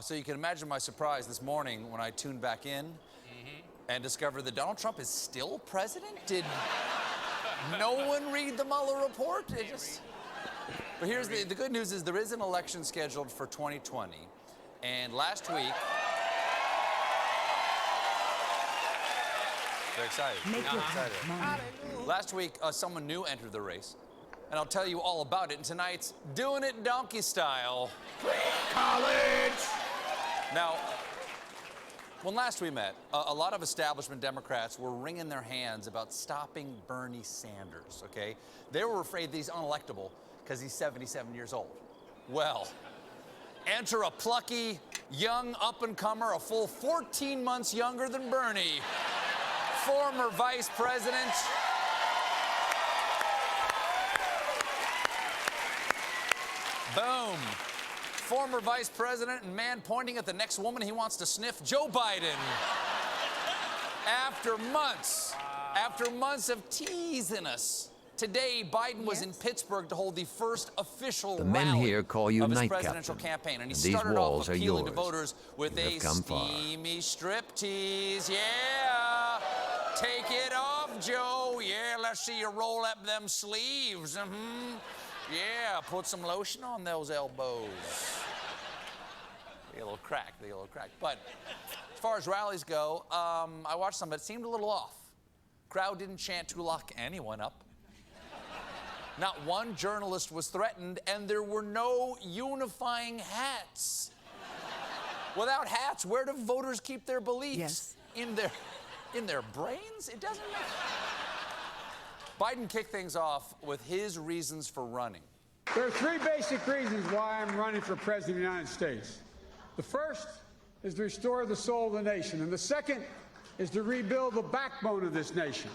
So you can imagine my surprise this morning when I tuned back in and discovered that Donald Trump is still president? Did no one read the Mueller report? But here's the good news is there is an election scheduled for 2020. And last week... They're excited. Last week, someone new entered the race. And I'll tell you all about it in tonight's Doing It Donkey Style. College! Now, when last we met, a lot of establishment Democrats were wringing their hands about stopping Bernie Sanders, okay? They were afraid that he's unelectable because he's 77 years old. Well, enter a plucky, young up-and-comer, a full 14 months younger than Bernie, former vice president, boom. Former vice president and man pointing at the next woman he wants to sniff, Joe Biden. After months of teasing us, today Biden was in Pittsburgh to hold the first official The men rally here call you of his Night presidential Captain, campaign, and he and these started walls off are appealing to yours. voters with You a have come far. steamy striptease. Yeah, take it off, Joe. Yeah, let's see you roll up them sleeves. Yeah, put some lotion on those elbows. They get a little crack, But as far as rallies go, I watched some, but it seemed a little off. Crowd didn't chant to lock anyone up. Not one journalist was threatened, and there were no unifying hats. Without hats, where do voters keep their beliefs? In their brains? It doesn't make... Biden kicked things off with his reasons for running. There are three basic reasons why I'm running for president of the United States. The first is to restore the soul of the nation, and the second is to rebuild the backbone of this nation.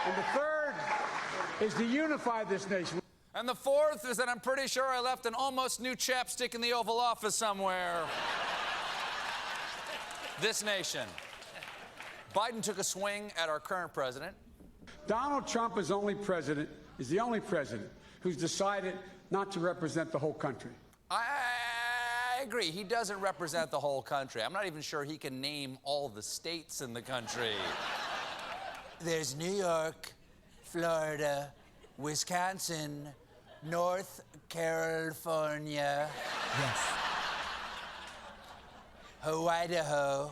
And the third is to unify this nation. And the fourth is that I'm pretty sure I left an almost new chapstick in the Oval Office somewhere. This nation. Biden took a swing at our current president. Donald Trump is the only president who's decided not to represent the whole country. I agree. He doesn't represent the whole country. I'm not even sure he can name all the states in the country. There's New York, Florida, Wisconsin, North California. Yes. Idaho.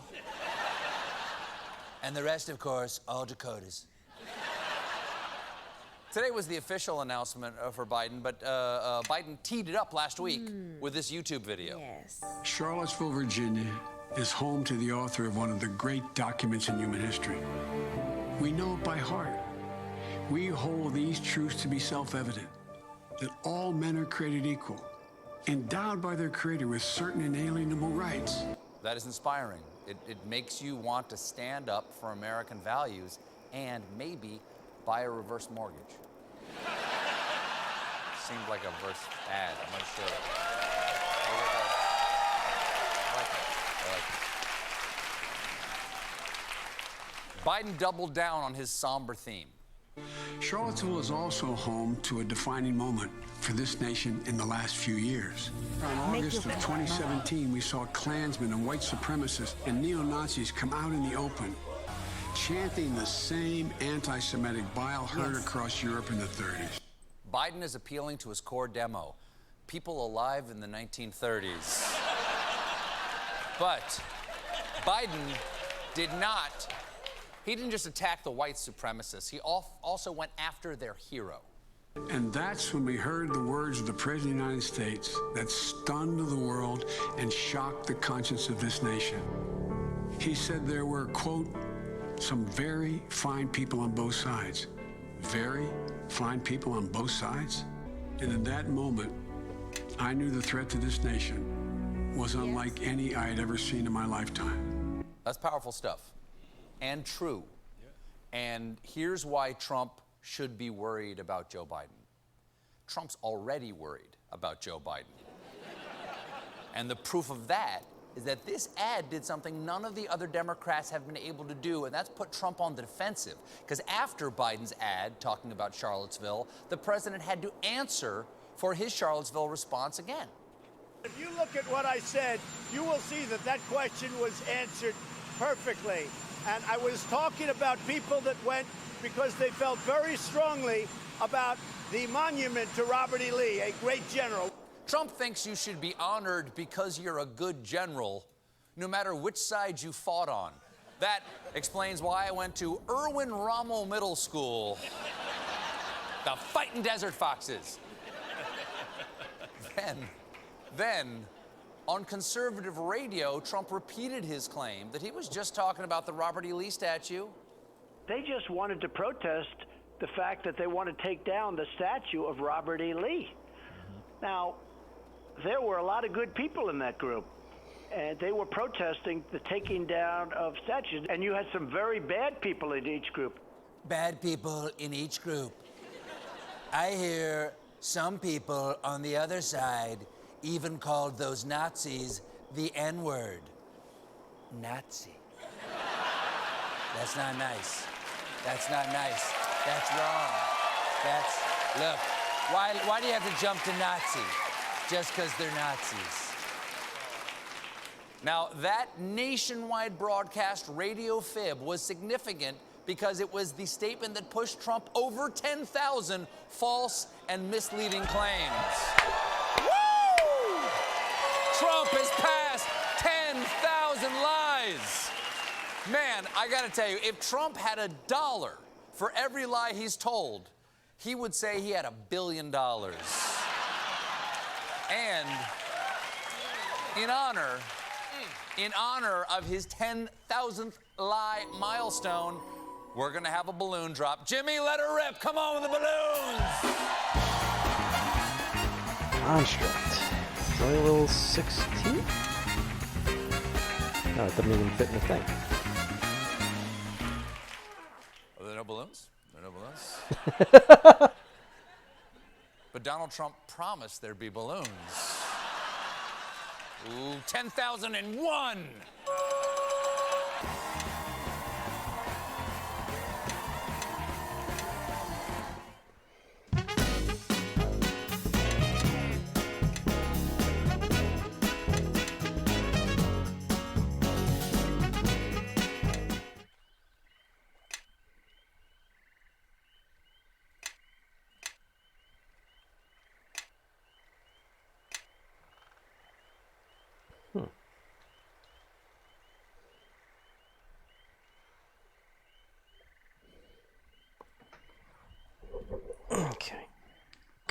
And the rest, of course, all Dakotas. Today was the official announcement for Biden, but Biden teed it up last week with this YouTube video. Yes. Charlottesville, Virginia is home to the author of one of the great documents in human history. We know it by heart. We hold these truths to be self-evident, that all men are created equal, endowed by their Creator with certain inalienable rights. That is inspiring. It makes you want to stand up for American values and maybe buy a reverse mortgage. Seemed like a verse ad, I'm not sure. I like it. Biden doubled down on his somber theme. Charlottesville is also home to a defining moment for this nation in the last few years. In August of 2017, we saw Klansmen and white supremacists and neo-Nazis come out in the open, chanting the same anti-Semitic bile heard across Europe in the 30s. Biden is appealing to his core demo, people alive in the 1930s. But Biden he didn't just attack the white supremacists, he also went after their hero. And that's when we heard the words of the President of the United States that stunned the world and shocked the conscience of this nation. He said there were, quote, some very fine people on both sides. Very fine people on both sides? And in that moment, I knew the threat to this nation was unlike any I had ever seen in my lifetime. That's powerful stuff. And true. And here's why Trump should be worried about Joe Biden. Trump's already worried about Joe Biden. And the proof of that is that this ad did something none of the other Democrats have been able to do, and that's put Trump on the defensive. Because after Biden's ad talking about Charlottesville, the president had to answer for his Charlottesville response again. If you look at what I said, you will see that that question was answered perfectly. And I was talking about people that went because they felt very strongly about the monument to Robert E. Lee, a great general. Trump thinks you should be honored because you're a good general, no matter which side you fought on. That explains why I went to Erwin Rommel Middle School. The fighting desert foxes. Then, on conservative radio, Trump repeated his claim that he was just talking about the Robert E. Lee statue. They just wanted to protest the fact that they want to take down the statue of Robert E. Lee. Now, there were a lot of good people in that group, and they were protesting the taking down of statues. And you had some very bad people in each group. Bad people in each group. I hear some people on the other side even called those Nazis the N-word. Nazi. That's not nice. That's not nice. That's wrong. Look, why do you have to jump to Nazi? Just because they're Nazis. Now, that nationwide broadcast radio fib was significant because it was the statement that pushed Trump over 10,000 false and misleading claims. Woo! Trump has passed 10,000 lies. Man, I gotta tell you, if Trump had $1 for every lie he's told, he would say he had $1 billion. And in honor of his 10,000th lie milestone, we're gonna have a balloon drop. Jimmy, let her rip. Come on with the balloons. Construct. It's only level 16? No, it doesn't even fit in the thing. Are there no balloons? There are no balloons? But Donald Trump promised there'd be balloons. Ooh, 10,001!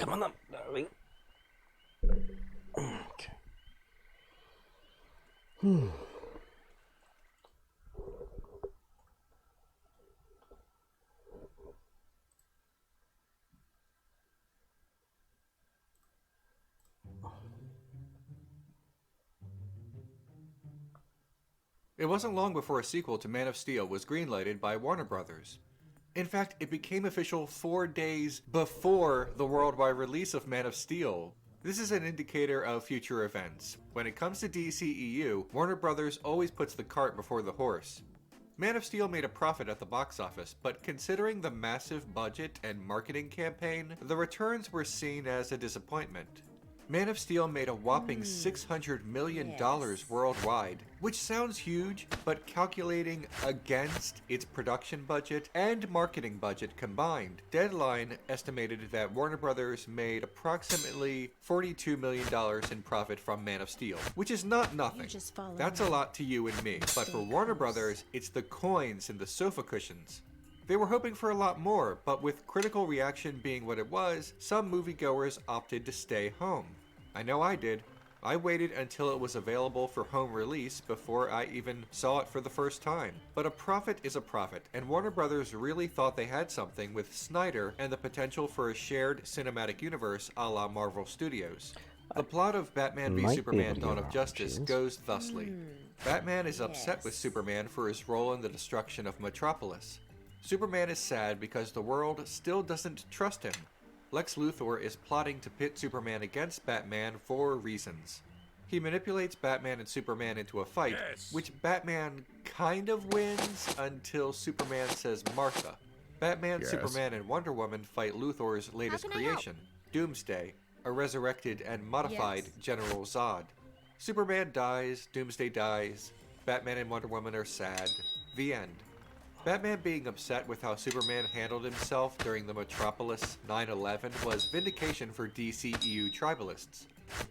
Come on up, darling. Okay. It wasn't long before a sequel to Man of Steel was greenlighted by Warner Brothers. In fact, it became official 4 days before the worldwide release of Man of Steel. This is an indicator of future events. When it comes to DCEU, Warner Brothers always puts the cart before the horse. Man of Steel made a profit at the box office, but considering the massive budget and marketing campaign, the returns were seen as a disappointment. Man of Steel made a whopping $600 million worldwide, which sounds huge, but calculating against its production budget and marketing budget combined, Deadline estimated that Warner Brothers made approximately $42 million in profit from Man of Steel, which is not nothing. That's a lot to you and me, but for Warner Brothers, it's the coins and the sofa cushions. They were hoping for a lot more, but with critical reaction being what it was, some moviegoers opted to stay home. I know I did. I waited until it was available for home release before I even saw it for the first time. But a profit is a profit, and Warner Brothers really thought they had something with Snyder and the potential for a shared cinematic universe a la Marvel Studios. The plot of Batman v Superman Dawn of Justice goes thusly. Batman is upset with Superman for his role in the destruction of Metropolis. Superman is sad because the world still doesn't trust him. Lex Luthor is plotting to pit Superman against Batman for reasons. He manipulates Batman and Superman into a fight, which Batman kind of wins until Superman says Martha. Batman, Superman, and Wonder Woman fight Luthor's latest creation, Doomsday, a resurrected and modified General Zod. Superman dies, Doomsday dies, Batman and Wonder Woman are sad. The end. Batman being upset with how Superman handled himself during the Metropolis 9/11 was vindication for DCEU tribalists.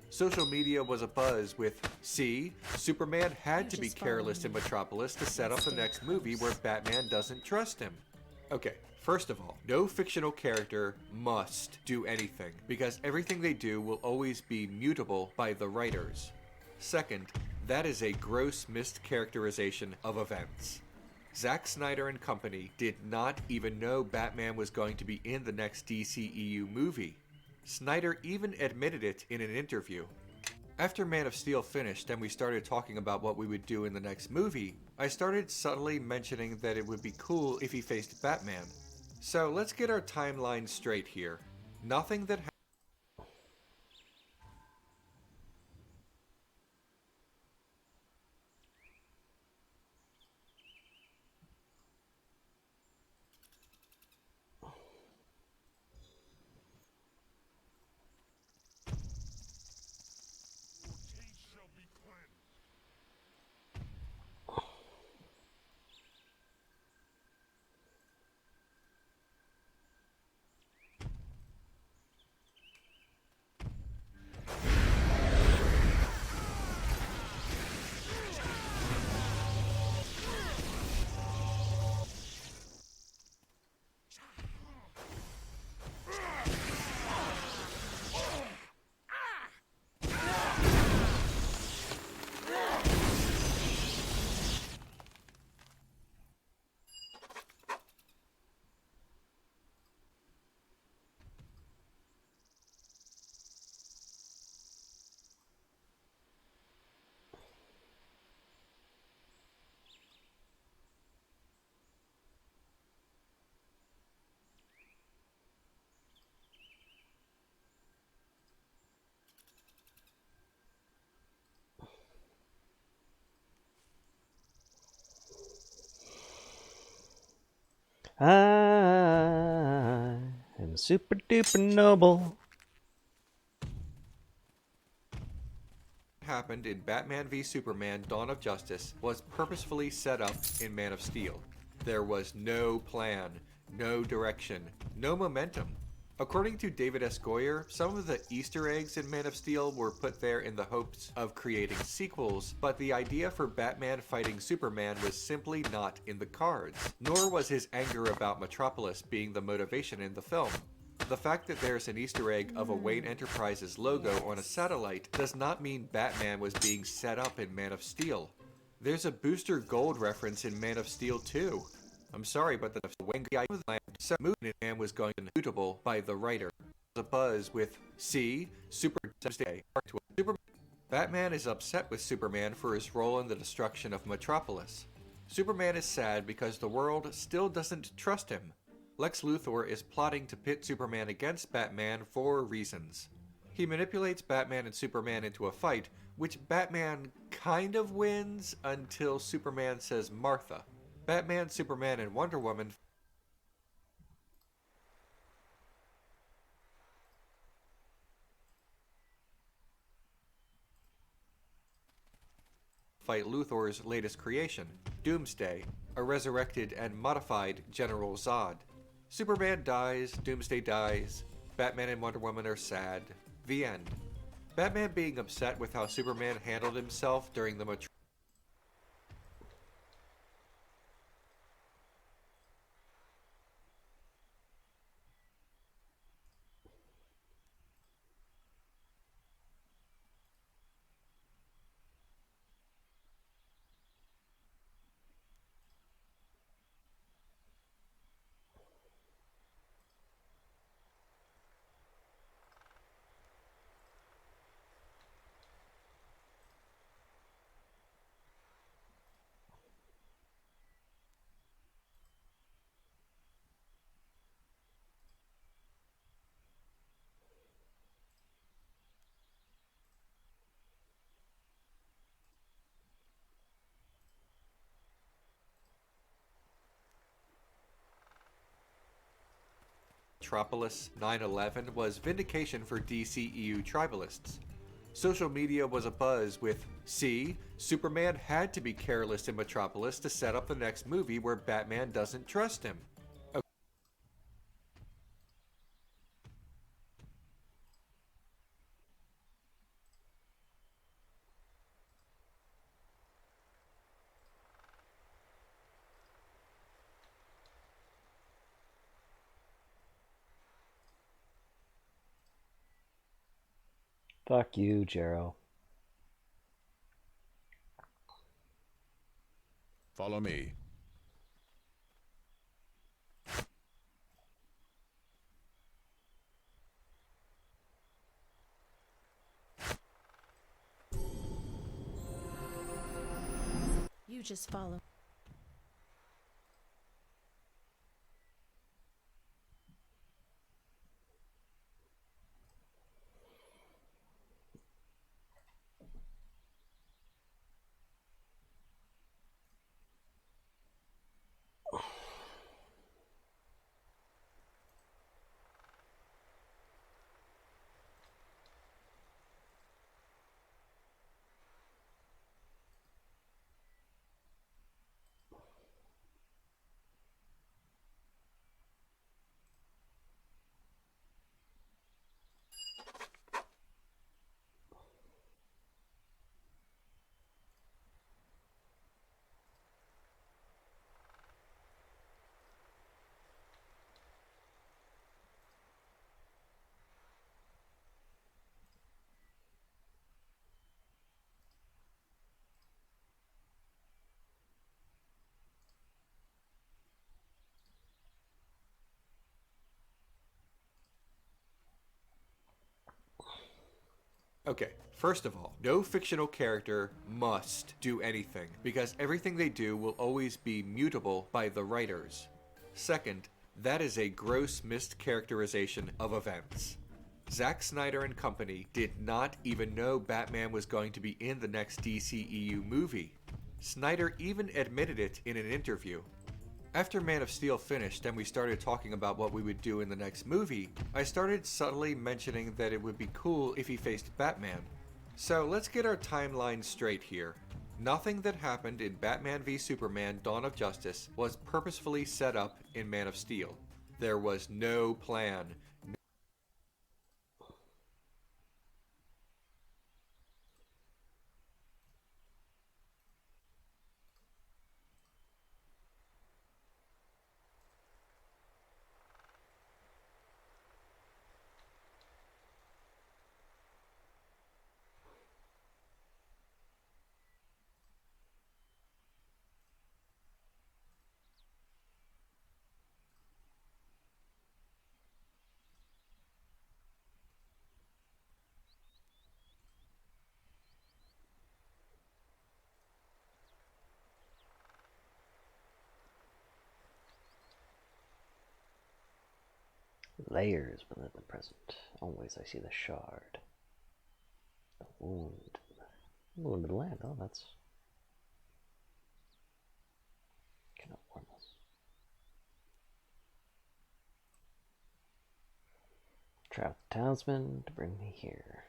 Social media was abuzz with, see, Superman had to be careless in Metropolis to set up the next movie where Batman doesn't trust him. Okay, first of all, no fictional character must do anything, because everything they do will always be mutable by the writers. Second, that is a gross mischaracterization of events. Zack Snyder and company did not even know Batman was going to be in the next DCEU movie. Snyder even admitted it in an interview. After Man of Steel finished and we started talking about what we would do in the next movie, I started subtly mentioning that it would be cool if he faced Batman. So let's get our timeline straight here. Nothing that I am super duper noble. happened in Batman v Superman Dawn of Justice was purposefully set up in Man of Steel. There was no plan, no direction, no momentum. According to David S. Goyer, some of the Easter eggs in Man of Steel were put there in the hopes of creating sequels, but the idea for Batman fighting Superman was simply not in the cards, nor was his anger about Metropolis being the motivation in the film. The fact that there's an Easter egg of a Wayne Enterprises logo on a satellite does not mean Batman was being set up in Man of Steel. There's a Booster Gold reference in Man of Steel too. I'm sorry, but the Wayne guy man was going to be mutable by the writer. A buzz with Superman. Batman is upset with Superman for his role in the destruction of Metropolis. Superman is sad because the world still doesn't trust him. Lex Luthor is plotting to pit Superman against Batman for reasons. He manipulates Batman and Superman into a fight, which Batman kind of wins until Superman says Martha. Batman, Superman, and Wonder Woman fight Luthor's latest creation, Doomsday, a resurrected and modified General Zod. Superman dies, Doomsday dies, Batman and Wonder Woman are sad. The end. Batman being upset with how Superman handled himself during the Metropolis 9/11 was vindication for DCEU tribalists. Social media was abuzz with, see, Superman had to be careless in Metropolis to set up the next movie where Batman doesn't trust him. Fuck you, Jero. Follow me. You just follow. Okay, first of all, no fictional character must do anything, because everything they do will always be mutable by the writers. Second, that is a gross mischaracterization of events. Zack Snyder and company did not even know Batman was going to be in the next DCEU movie. Snyder even admitted it in an interview. After Man of Steel finished and we started talking about what we would do in the next movie, I started subtly mentioning that it would be cool if he faced Batman. So let's get our timeline straight here. Nothing that happened in Batman v Superman: Dawn of Justice was purposefully set up in Man of Steel. There was no plan. Layers within the present. Always I see the shard. The wound. Wounded land. Oh, that's kind of harmless. Trap the townsman to bring me here.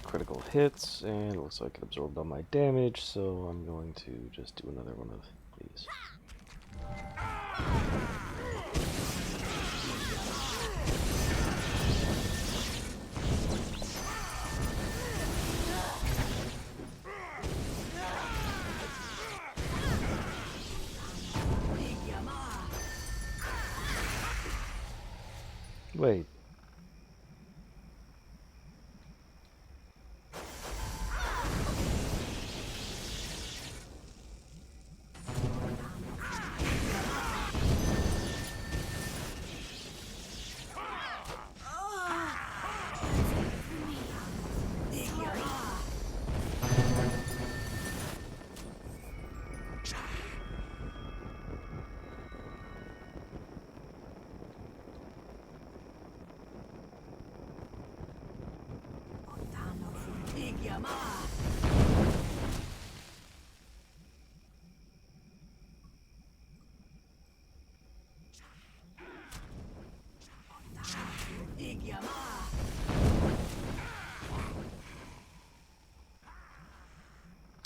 Critical hits, and it looks like it absorbed all my damage, so I'm going to just do another one of these. Wait.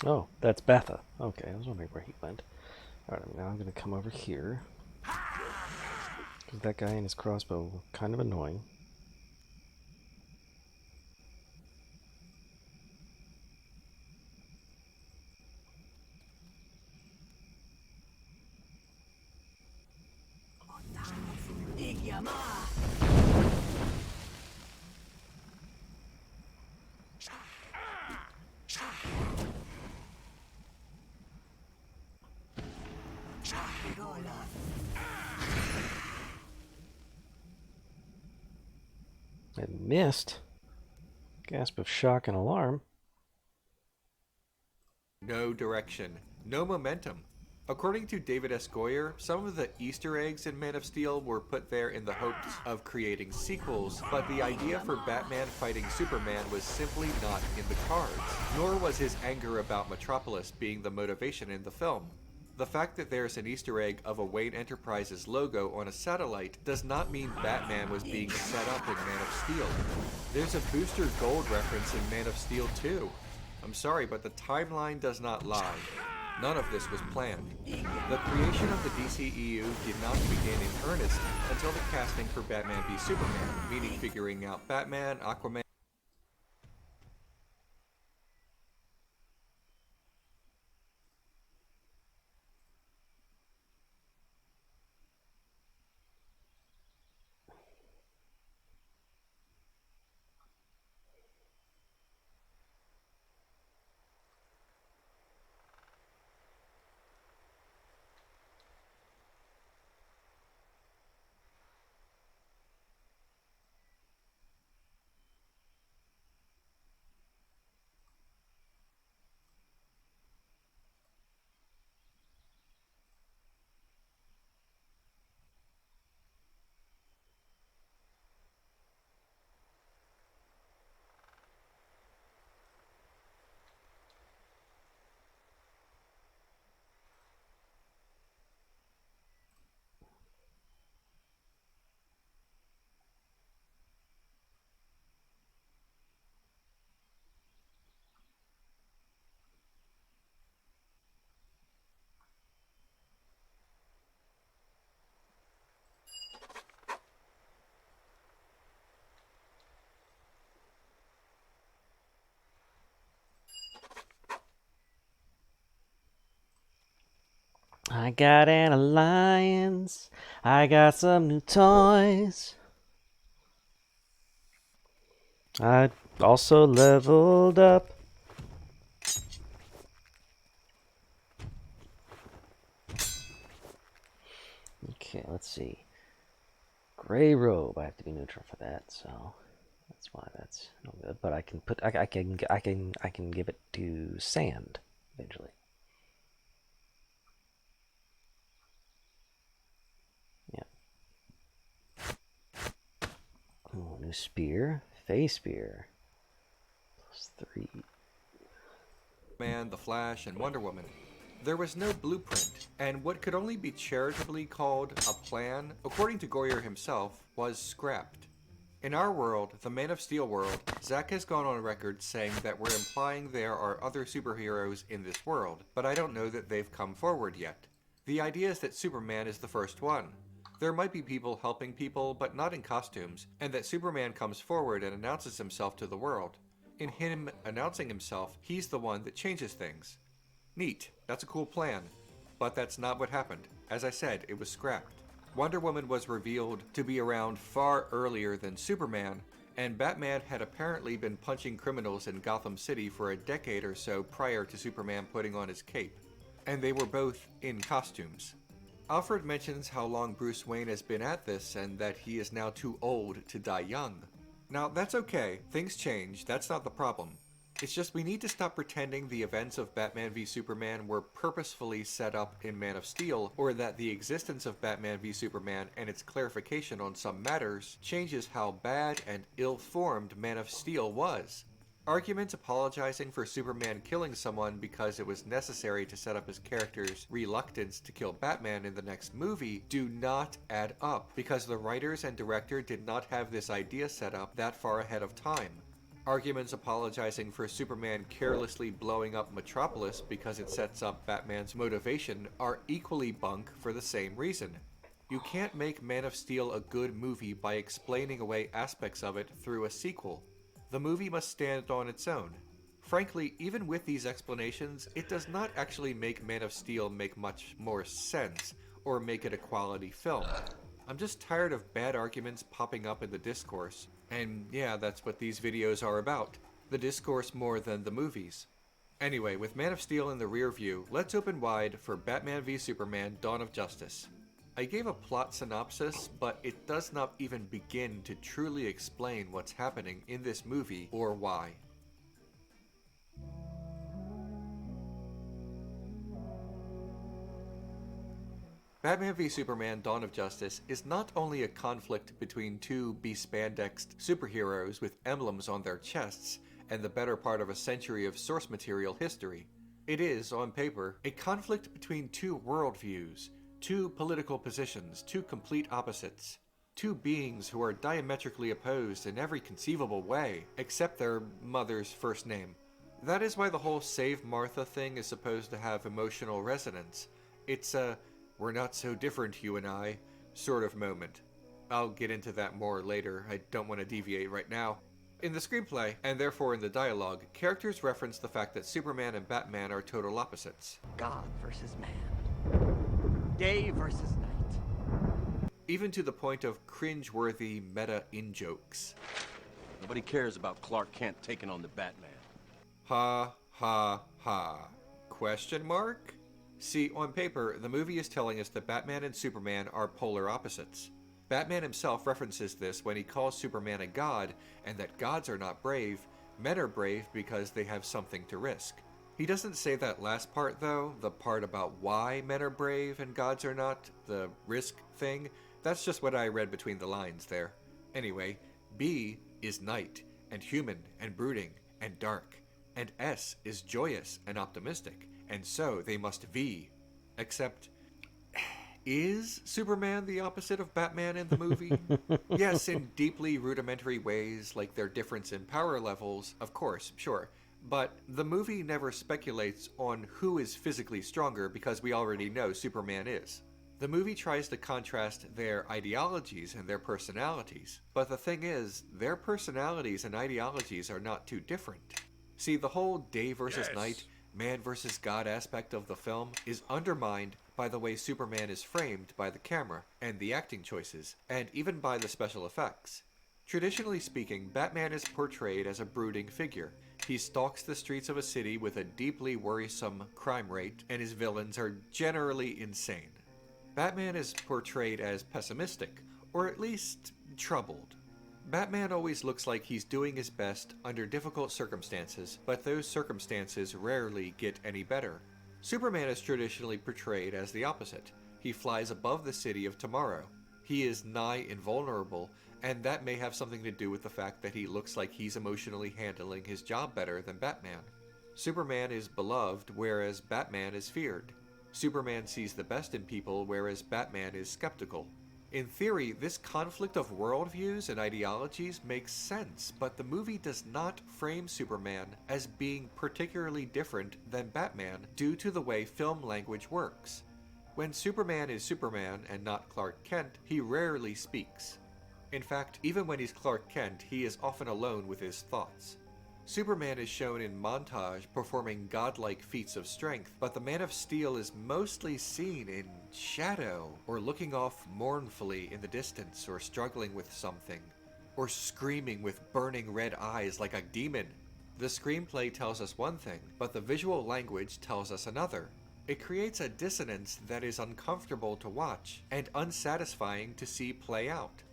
Oh, that's Betha. Okay, I was wondering where he went. Alright, now I'm going to come over here. Because that guy and his crossbow were kind of annoying. I missed. Gasp of shock and alarm. No direction, no momentum. According to David S. Goyer, some of the Easter eggs in Man of Steel were put there in the hopes of creating sequels, but the idea for Batman fighting Superman was simply not in the cards, nor was his anger about Metropolis being the motivation in the film. The fact that there's an Easter egg of a Wayne Enterprises logo on a satellite does not mean Batman was being set up in Man of Steel. There's a Booster Gold reference in Man of Steel too. I'm sorry, but the timeline does not lie. None of this was planned. The creation of the DCEU did not begin in earnest until the casting for Batman v Superman, meaning figuring out Batman, Aquaman, I got an alliance. I got some new toys. I also leveled up. Okay, let's see. Gray robe. I have to be neutral for that, so that's why that's no good. But I can put. I can give it to sand eventually. Oh, new spear. Face spear. +3. Man, the Flash, and Wonder Woman. There was no blueprint, and what could only be charitably called a plan, according to Goyer himself, was scrapped. In our world, the Man of Steel world, Zack has gone on record saying that we're implying there are other superheroes in this world, but I don't know that they've come forward yet. The idea is that Superman is the first one. There might be people helping people, but not in costumes, and that Superman comes forward and announces himself to the world. In him announcing himself, he's the one that changes things. Neat, that's a cool plan. But that's not what happened. As I said, it was scrapped. Wonder Woman was revealed to be around far earlier than Superman, and Batman had apparently been punching criminals in Gotham City for a decade or so prior to Superman putting on his cape. And they were both in costumes. Alfred mentions how long Bruce Wayne has been at this and that he is now too old to die young. Now, that's okay. Things change. That's not the problem. It's just we need to stop pretending the events of Batman v Superman were purposefully set up in Man of Steel, or that the existence of Batman v Superman and its clarification on some matters changes how bad and ill-formed Man of Steel was. Arguments apologizing for Superman killing someone because it was necessary to set up his character's reluctance to kill Batman in the next movie do not add up, because the writers and director did not have this idea set up that far ahead of time. Arguments apologizing for Superman carelessly blowing up Metropolis because it sets up Batman's motivation are equally bunk for the same reason. You can't make Man of Steel a good movie by explaining away aspects of it through a sequel. The movie must stand on its own. Frankly, even with these explanations, it does not actually make Man of Steel make much more sense, or make it a quality film. I'm just tired of bad arguments popping up in the discourse, and yeah, that's what these videos are about. The discourse more than the movies. Anyway, with Man of Steel in the rear view, let's open wide for Batman v Superman: Dawn of Justice. I gave a plot synopsis, but it does not even begin to truly explain what's happening in this movie or why. Batman v Superman: Dawn of Justice is not only a conflict between two bespandexed superheroes with emblems on their chests and the better part of a century of source material history. It is, on paper, a conflict between two worldviews, two political positions, two complete opposites. Two beings who are diametrically opposed in every conceivable way, except their mother's first name. That is why the whole Save Martha thing is supposed to have emotional resonance. It's a, we're not so different, you and I, sort of moment. I'll get into that more later, I don't want to deviate right now. In the screenplay, and therefore in the dialogue, characters reference the fact that Superman and Batman are total opposites. God versus man. Day versus night. Even to the point of cringe-worthy meta in-jokes. Nobody cares about Clark Kent taking on the Batman. Ha, ha, ha. Question mark? See, on paper, the movie is telling us that Batman and Superman are polar opposites. Batman himself references this when he calls Superman a god, and that gods are not brave, men are brave because they have something to risk. He doesn't say that last part though, the part about why men are brave and gods are not, the risk thing. That's just what I read between the lines there. Anyway, B is night, and human, and brooding, and dark, and S is joyous and optimistic, and so they must V. Except, is Superman the opposite of Batman in the movie? Yes, in deeply rudimentary ways, like their difference in power levels, of course, sure. But the movie never speculates on who is physically stronger because we already know Superman is. The movie tries to contrast their ideologies and their personalities, but the thing is, their personalities and ideologies are not too different. See, the whole day versus night, man versus God aspect of the film is undermined by the way Superman is framed by the camera, and the acting choices, and even by the special effects. Traditionally speaking, Batman is portrayed as a brooding figure. He stalks the streets of a city with a deeply worrisome crime rate, and his villains are generally insane. Batman is portrayed as pessimistic, or at least troubled. Batman always looks like he's doing his best under difficult circumstances, but those circumstances rarely get any better. Superman is traditionally portrayed as the opposite. He flies above the city of tomorrow. He is nigh invulnerable, and that may have something to do with the fact that he looks like he's emotionally handling his job better than Batman. Superman is beloved, whereas Batman is feared. Superman sees the best in people, whereas Batman is skeptical. In theory, this conflict of worldviews and ideologies makes sense, but the movie does not frame Superman as being particularly different than Batman due to the way film language works. When Superman is Superman and not Clark Kent, he rarely speaks. In fact, even when he's Clark Kent, he is often alone with his thoughts. Superman is shown in montage performing godlike feats of strength, but the Man of Steel is mostly seen in shadow, or looking off mournfully in the distance, or struggling with something, or screaming with burning red eyes like a demon. The screenplay tells us one thing, but the visual language tells us another. It creates a dissonance that is uncomfortable to watch, and unsatisfying to see play out.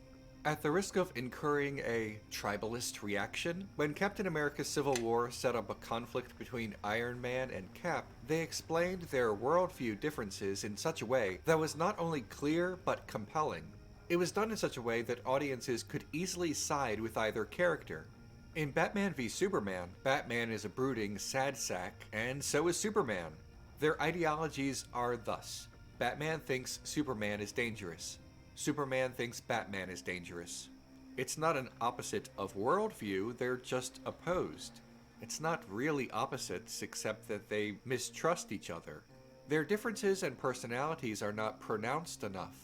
At the risk of incurring a tribalist reaction, when Captain America's Civil War set up a conflict between Iron Man and Cap, they explained their worldview differences in such a way that was not only clear but compelling. It was done in such a way that audiences could easily side with either character. In Batman v Superman, Batman is a brooding sad sack, and so is Superman. Their ideologies are thus: Batman thinks Superman is dangerous. Superman thinks Batman is dangerous. It's not an opposite of worldview, they're just opposed. It's not really opposites except that they mistrust each other. Their differences and personalities are not pronounced enough.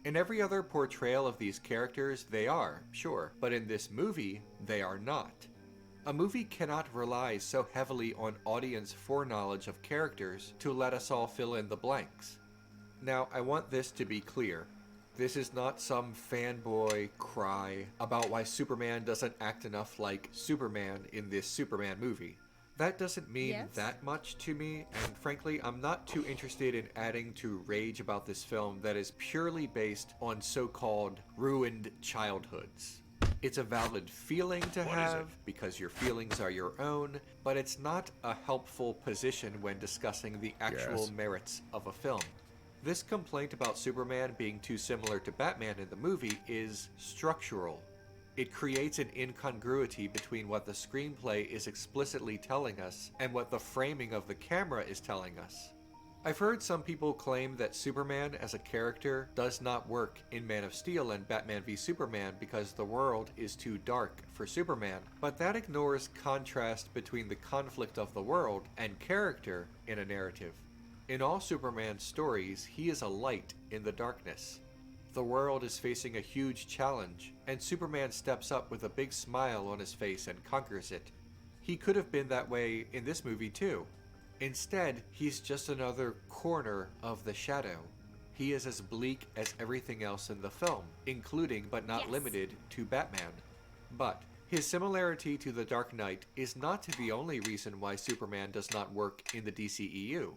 In every other portrayal of these characters, they are, sure, but in this movie, they are not. A movie cannot rely so heavily on audience foreknowledge of characters to let us all fill in the blanks. Now, I want this to be clear. This is not some fanboy cry about why Superman doesn't act enough like Superman in this Superman movie. That doesn't mean that much to me, and frankly, I'm not too interested in adding to rage about this film that is purely based on so-called ruined childhoods. It's a valid feeling to have, because your feelings are your own, but it's not a helpful position when discussing the actual merits of a film. This complaint about Superman being too similar to Batman in the movie is structural. It creates an incongruity between what the screenplay is explicitly telling us and what the framing of the camera is telling us. I've heard some people claim that Superman as a character does not work in Man of Steel and Batman v Superman because the world is too dark for Superman, but that ignores contrast between the conflict of the world and character in a narrative. In all Superman's stories, he is a light in the darkness. The world is facing a huge challenge, and Superman steps up with a big smile on his face and conquers it. He could have been that way in this movie too. Instead, he's just another corner of the shadow. He is as bleak as everything else in the film, including but not limited to Batman. But his similarity to the Dark Knight is not the only reason why Superman does not work in the DCEU.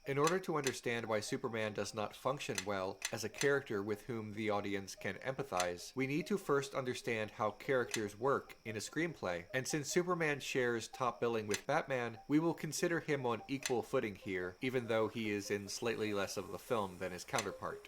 In order to understand why Superman does not function well as a character with whom the audience can empathize, we need to first understand how characters work in a screenplay. And since Superman shares top billing with Batman, we will consider him on equal footing here, even though he is in slightly less of the film than his counterpart.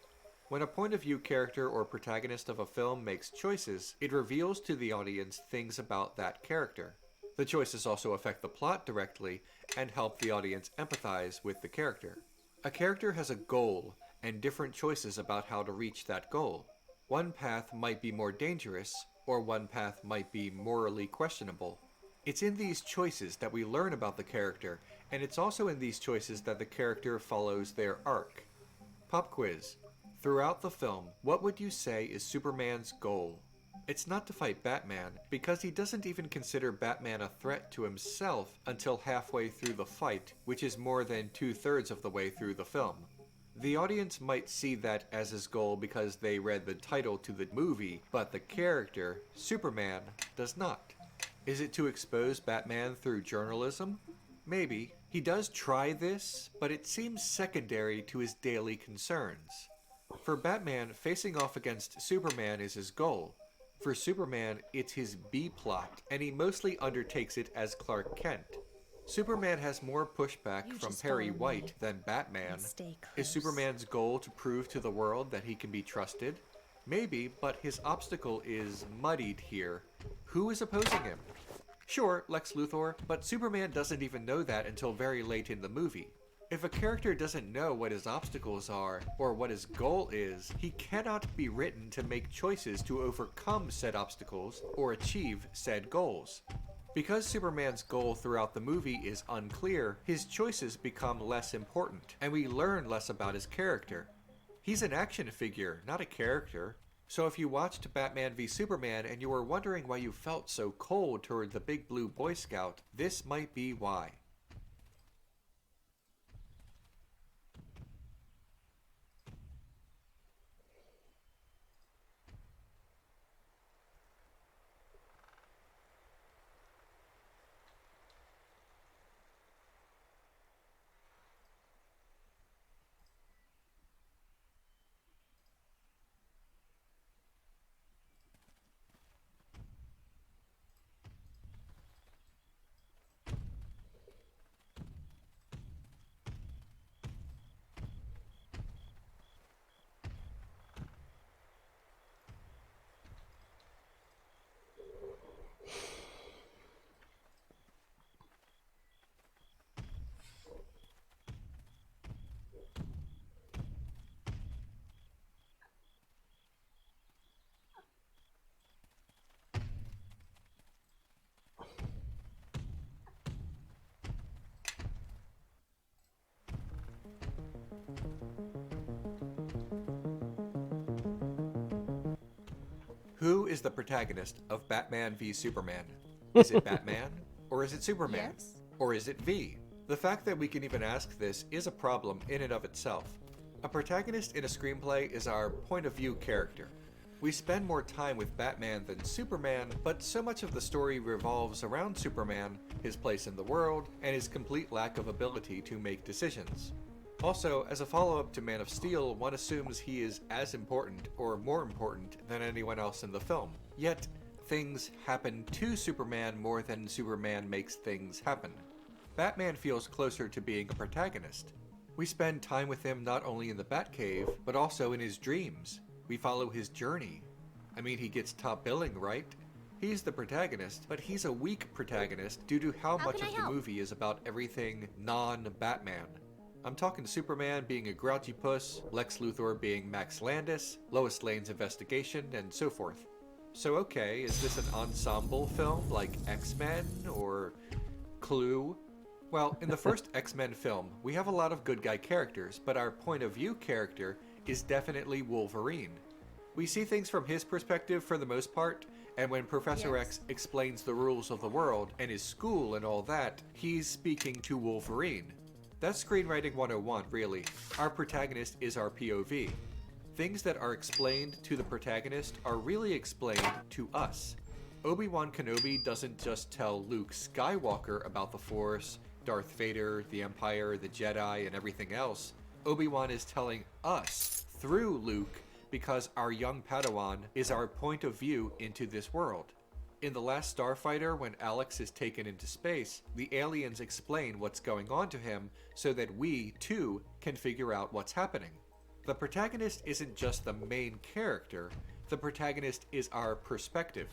When a point of view character or protagonist of a film makes choices, it reveals to the audience things about that character. The choices also affect the plot directly and help the audience empathize with the character. A character has a goal and different choices about how to reach that goal. One path might be more dangerous, or one path might be morally questionable. It's in these choices that we learn about the character, and it's also in these choices that the character follows their arc. Pop quiz. Throughout the film, what would you say is Superman's goal? It's not to fight Batman, because he doesn't even consider Batman a threat to himself until halfway through the fight, which is more than 2/3 of the way through the film. The audience might see that as his goal because they read the title to the movie, but the character, Superman, does not. Is it to expose Batman through journalism? Maybe. He does try this, but it seems secondary to his daily concerns. For Batman, facing off against Superman is his goal. For Superman, it's his B-plot, and he mostly undertakes it as Clark Kent. Superman has more pushback from Perry White than Batman. Is Superman's goal to prove to the world that he can be trusted? Maybe, but his obstacle is muddied here. Who is opposing him? Sure, Lex Luthor, but Superman doesn't even know that until very late in the movie. If a character doesn't know what his obstacles are, or what his goal is, he cannot be written to make choices to overcome said obstacles or achieve said goals. Because Superman's goal throughout the movie is unclear, his choices become less important, and we learn less about his character. He's an action figure, not a character. So if you watched Batman v Superman and you were wondering why you felt so cold toward the big blue Boy Scout, this might be why. Who is the protagonist of Batman v Superman? Is it Batman? Or is it Superman? Yes. Or is it V? The fact that we can even ask this is a problem in and of itself. A protagonist in a screenplay is our point of view character. We spend more time with Batman than Superman, but so much of the story revolves around Superman, his place in the world, and his complete lack of ability to make decisions. Also, as a follow-up to Man of Steel, one assumes he is as important or more important than anyone else in the film. Yet, things happen to Superman more than Superman makes things happen. Batman feels closer to being a protagonist. We spend time with him not only in the Batcave, but also in his dreams. We follow his journey. I mean, he gets top billing, right? He's the protagonist, but he's a weak protagonist due to how much of the movie is about everything non-Batman. I'm talking Superman being a grouchy puss, Lex Luthor being Max Landis, Lois Lane's investigation, and so forth. So okay, is this an ensemble film like X-Men or Clue? Well, in the first X-Men film, we have a lot of good guy characters, but our point of view character is definitely Wolverine. We see things from his perspective for the most part, and when Professor X explains the rules of the world and his school and all that, he's speaking to Wolverine. That's screenwriting 101, really. Our protagonist is our POV. Things that are explained to the protagonist are really explained to us. Obi-Wan Kenobi doesn't just tell Luke Skywalker about the Force, Darth Vader, the Empire, the Jedi, and everything else. Obi-Wan is telling us through Luke because our young Padawan is our point of view into this world. In The Last Starfighter, when Alex is taken into space, the aliens explain what's going on to him so that we, too, can figure out what's happening. The protagonist isn't just the main character, the protagonist is our perspective.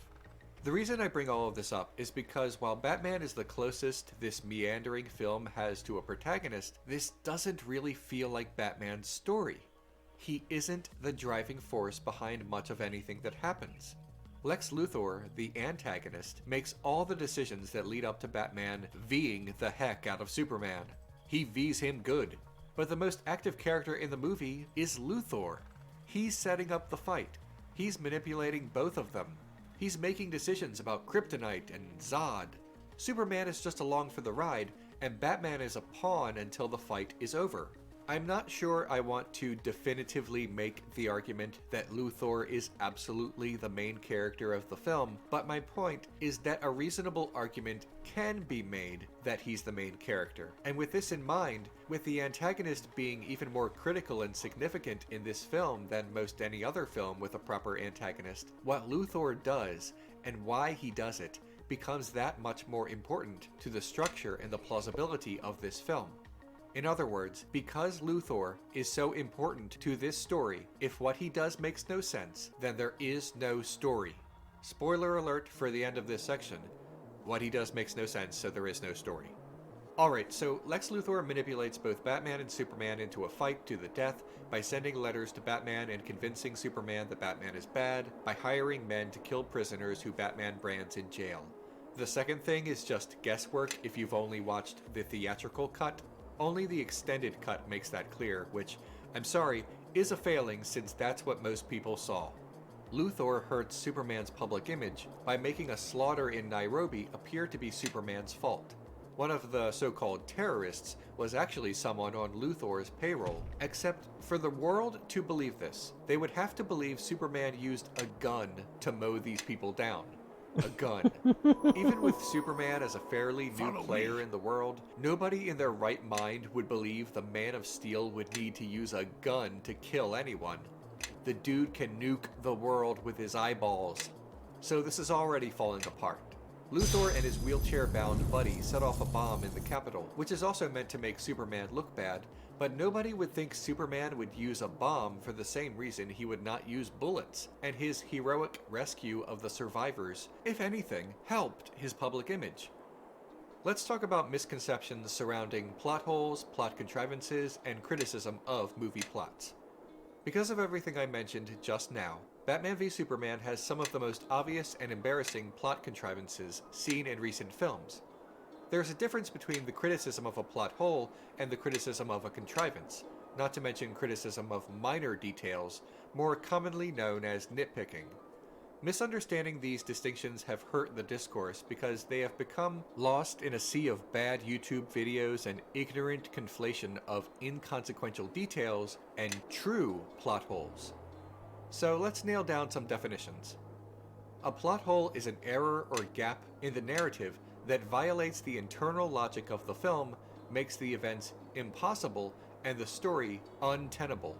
The reason I bring all of this up is because while Batman is the closest this meandering film has to a protagonist, this doesn't really feel like Batman's story. He isn't the driving force behind much of anything that happens. Lex Luthor, the antagonist, makes all the decisions that lead up to Batman V'ing the heck out of Superman. He V's him good. But the most active character in the movie is Luthor. He's setting up the fight. He's manipulating both of them. He's making decisions about Kryptonite and Zod. Superman is just along for the ride, and Batman is a pawn until the fight is over. I'm not sure I want to definitively make the argument that Luthor is absolutely the main character of the film, but my point is that a reasonable argument can be made that he's the main character. And with this in mind, with the antagonist being even more critical and significant in this film than most any other film with a proper antagonist, what Luthor does and why he does it becomes that much more important to the structure and the plausibility of this film. In other words, because Luthor is so important to this story, if what he does makes no sense, then there is no story. Spoiler alert for the end of this section. What he does makes no sense, so there is no story. Alright, so Lex Luthor manipulates both Batman and Superman into a fight to the death by sending letters to Batman and convincing Superman that Batman is bad, by hiring men to kill prisoners who Batman brands in jail. The second thing is just guesswork if you've only watched the theatrical cut. Only the extended cut makes that clear, which, I'm sorry, is a failing since that's what most people saw. Luthor hurts Superman's public image by making a slaughter in Nairobi appear to be Superman's fault. One of the so-called terrorists was actually someone on Luthor's payroll, except for the world to believe this, they would have to believe Superman used a gun to mow these people down. A gun. Even with Superman as a fairly new player in the world, nobody in their right mind would believe the Man of Steel would need to use a gun to kill anyone. The dude can nuke the world with his eyeballs. So this is already falling apart. Luthor and his wheelchair-bound buddy set off a bomb in the Capitol, which is also meant to make Superman look bad, but nobody would think Superman would use a bomb for the same reason he would not use bullets, and his heroic rescue of the survivors, if anything, helped his public image. Let's talk about misconceptions surrounding plot holes, plot contrivances, and criticism of movie plots. Because of everything I mentioned just now, Batman v Superman has some of the most obvious and embarrassing plot contrivances seen in recent films. There's a difference between the criticism of a plot hole and the criticism of a contrivance, not to mention criticism of minor details, more commonly known as nitpicking. Misunderstanding these distinctions have hurt the discourse because they have become lost in a sea of bad YouTube videos and ignorant conflation of inconsequential details and true plot holes. So let's nail down some definitions. A plot hole is an error or gap in the narrative that violates the internal logic of the film, makes the events impossible, and the story untenable.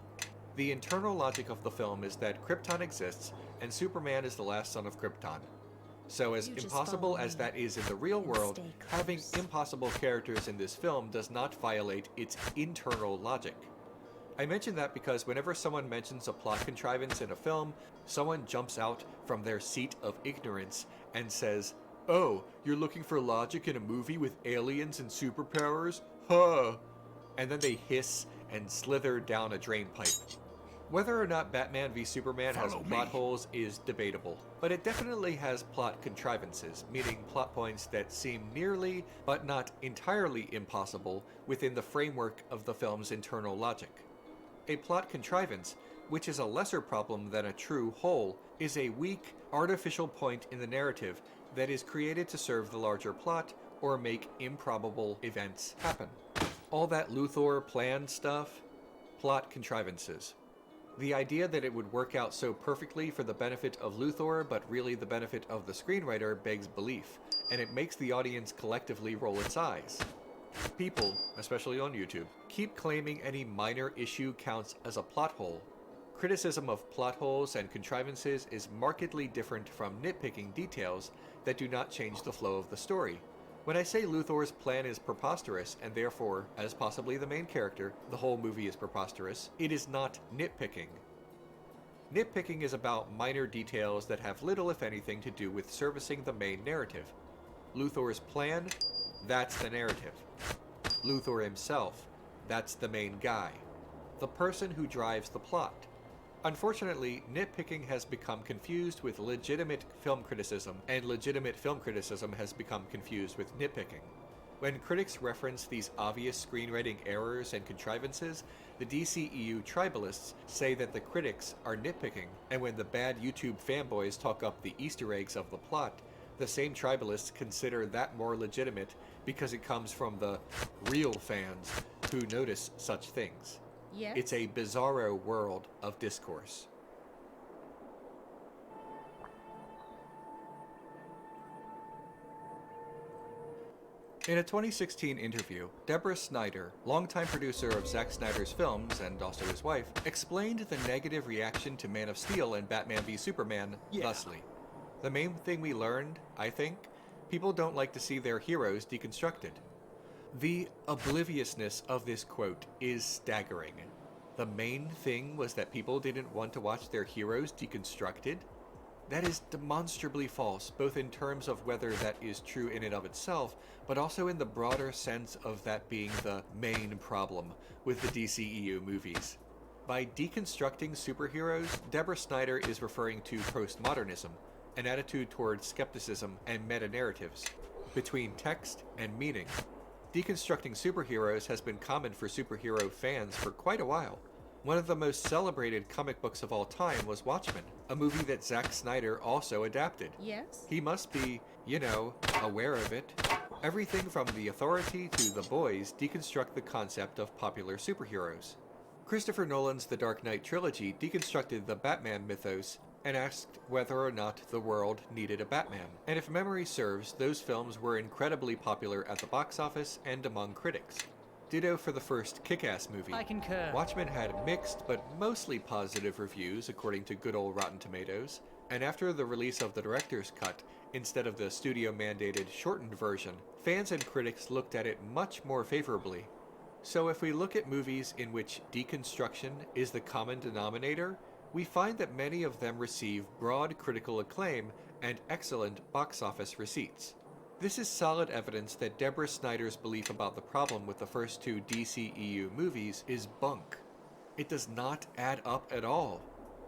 The internal logic of the film is that Krypton exists, and Superman is the last son of Krypton. So as impossible as that is in the real world, having impossible characters in this film does not violate its internal logic. I mention that because whenever someone mentions a plot contrivance in a film, someone jumps out from their seat of ignorance and says, "Oh, you're looking for logic in a movie with aliens and superpowers? Huh!" and then they hiss and slither down a drain pipe. Whether or not Batman v Superman has plot holes is debatable, but it definitely has plot contrivances, meaning plot points that seem nearly, but not entirely impossible within the framework of the film's internal logic. A plot contrivance, which is a lesser problem than a true hole, is a weak, artificial point in the narrative that is created to serve the larger plot or make improbable events happen. All that Luthor plan stuff? Plot contrivances. The idea that it would work out so perfectly for the benefit of Luthor, but really the benefit of the screenwriter, begs belief, and it makes the audience collectively roll its eyes. People, especially on YouTube, keep claiming any minor issue counts as a plot hole. Criticism of plot holes and contrivances is markedly different from nitpicking details that do not change the flow of the story. When I say Luthor's plan is preposterous, and therefore, as possibly the main character, the whole movie is preposterous, it is not nitpicking. Nitpicking is about minor details that have little, if anything, to do with servicing the main narrative. Luthor's plan, that's the narrative. Luthor himself, that's the main guy. The person who drives the plot. Unfortunately, nitpicking has become confused with legitimate film criticism, and legitimate film criticism has become confused with nitpicking. When critics reference these obvious screenwriting errors and contrivances, the DCEU tribalists say that the critics are nitpicking, and when the bad YouTube fanboys talk up the Easter eggs of the plot, the same tribalists consider that more legitimate because it comes from the real fans who notice such things. Yes. It's a bizarro world of discourse. In a 2016 interview, Deborah Snyder, longtime producer of Zack Snyder's films and also his wife, explained the negative reaction to Man of Steel and Batman v Superman thusly. The main thing we learned, I think, people don't like to see their heroes deconstructed. The obliviousness of this quote is staggering. The main thing was that people didn't want to watch their heroes deconstructed? That is demonstrably false, both in terms of whether that is true in and of itself, but also in the broader sense of that being the main problem with the DCEU movies. By deconstructing superheroes, Deborah Snyder is referring to postmodernism, an attitude towards skepticism and meta-narratives, between text and meaning. Deconstructing superheroes has been common for superhero fans for quite a while. One of the most celebrated comic books of all time was Watchmen, a movie that Zack Snyder also adapted. Yes. He must be, aware of it. Everything from The Authority to The Boys deconstruct the concept of popular superheroes. Christopher Nolan's The Dark Knight trilogy deconstructed the Batman mythos and asked whether or not the world needed a Batman. And if memory serves, those films were incredibly popular at the box office and among critics. Ditto for the first Kick-Ass movie. I concur. Watchmen had mixed but mostly positive reviews according to good old Rotten Tomatoes, and after the release of the director's cut, instead of the studio-mandated shortened version, fans and critics looked at it much more favorably. So if we look at movies in which deconstruction is the common denominator, we find that many of them receive broad critical acclaim and excellent box office receipts. This is solid evidence that Deborah Snyder's belief about the problem with the first two DCEU movies is bunk. It does not add up at all.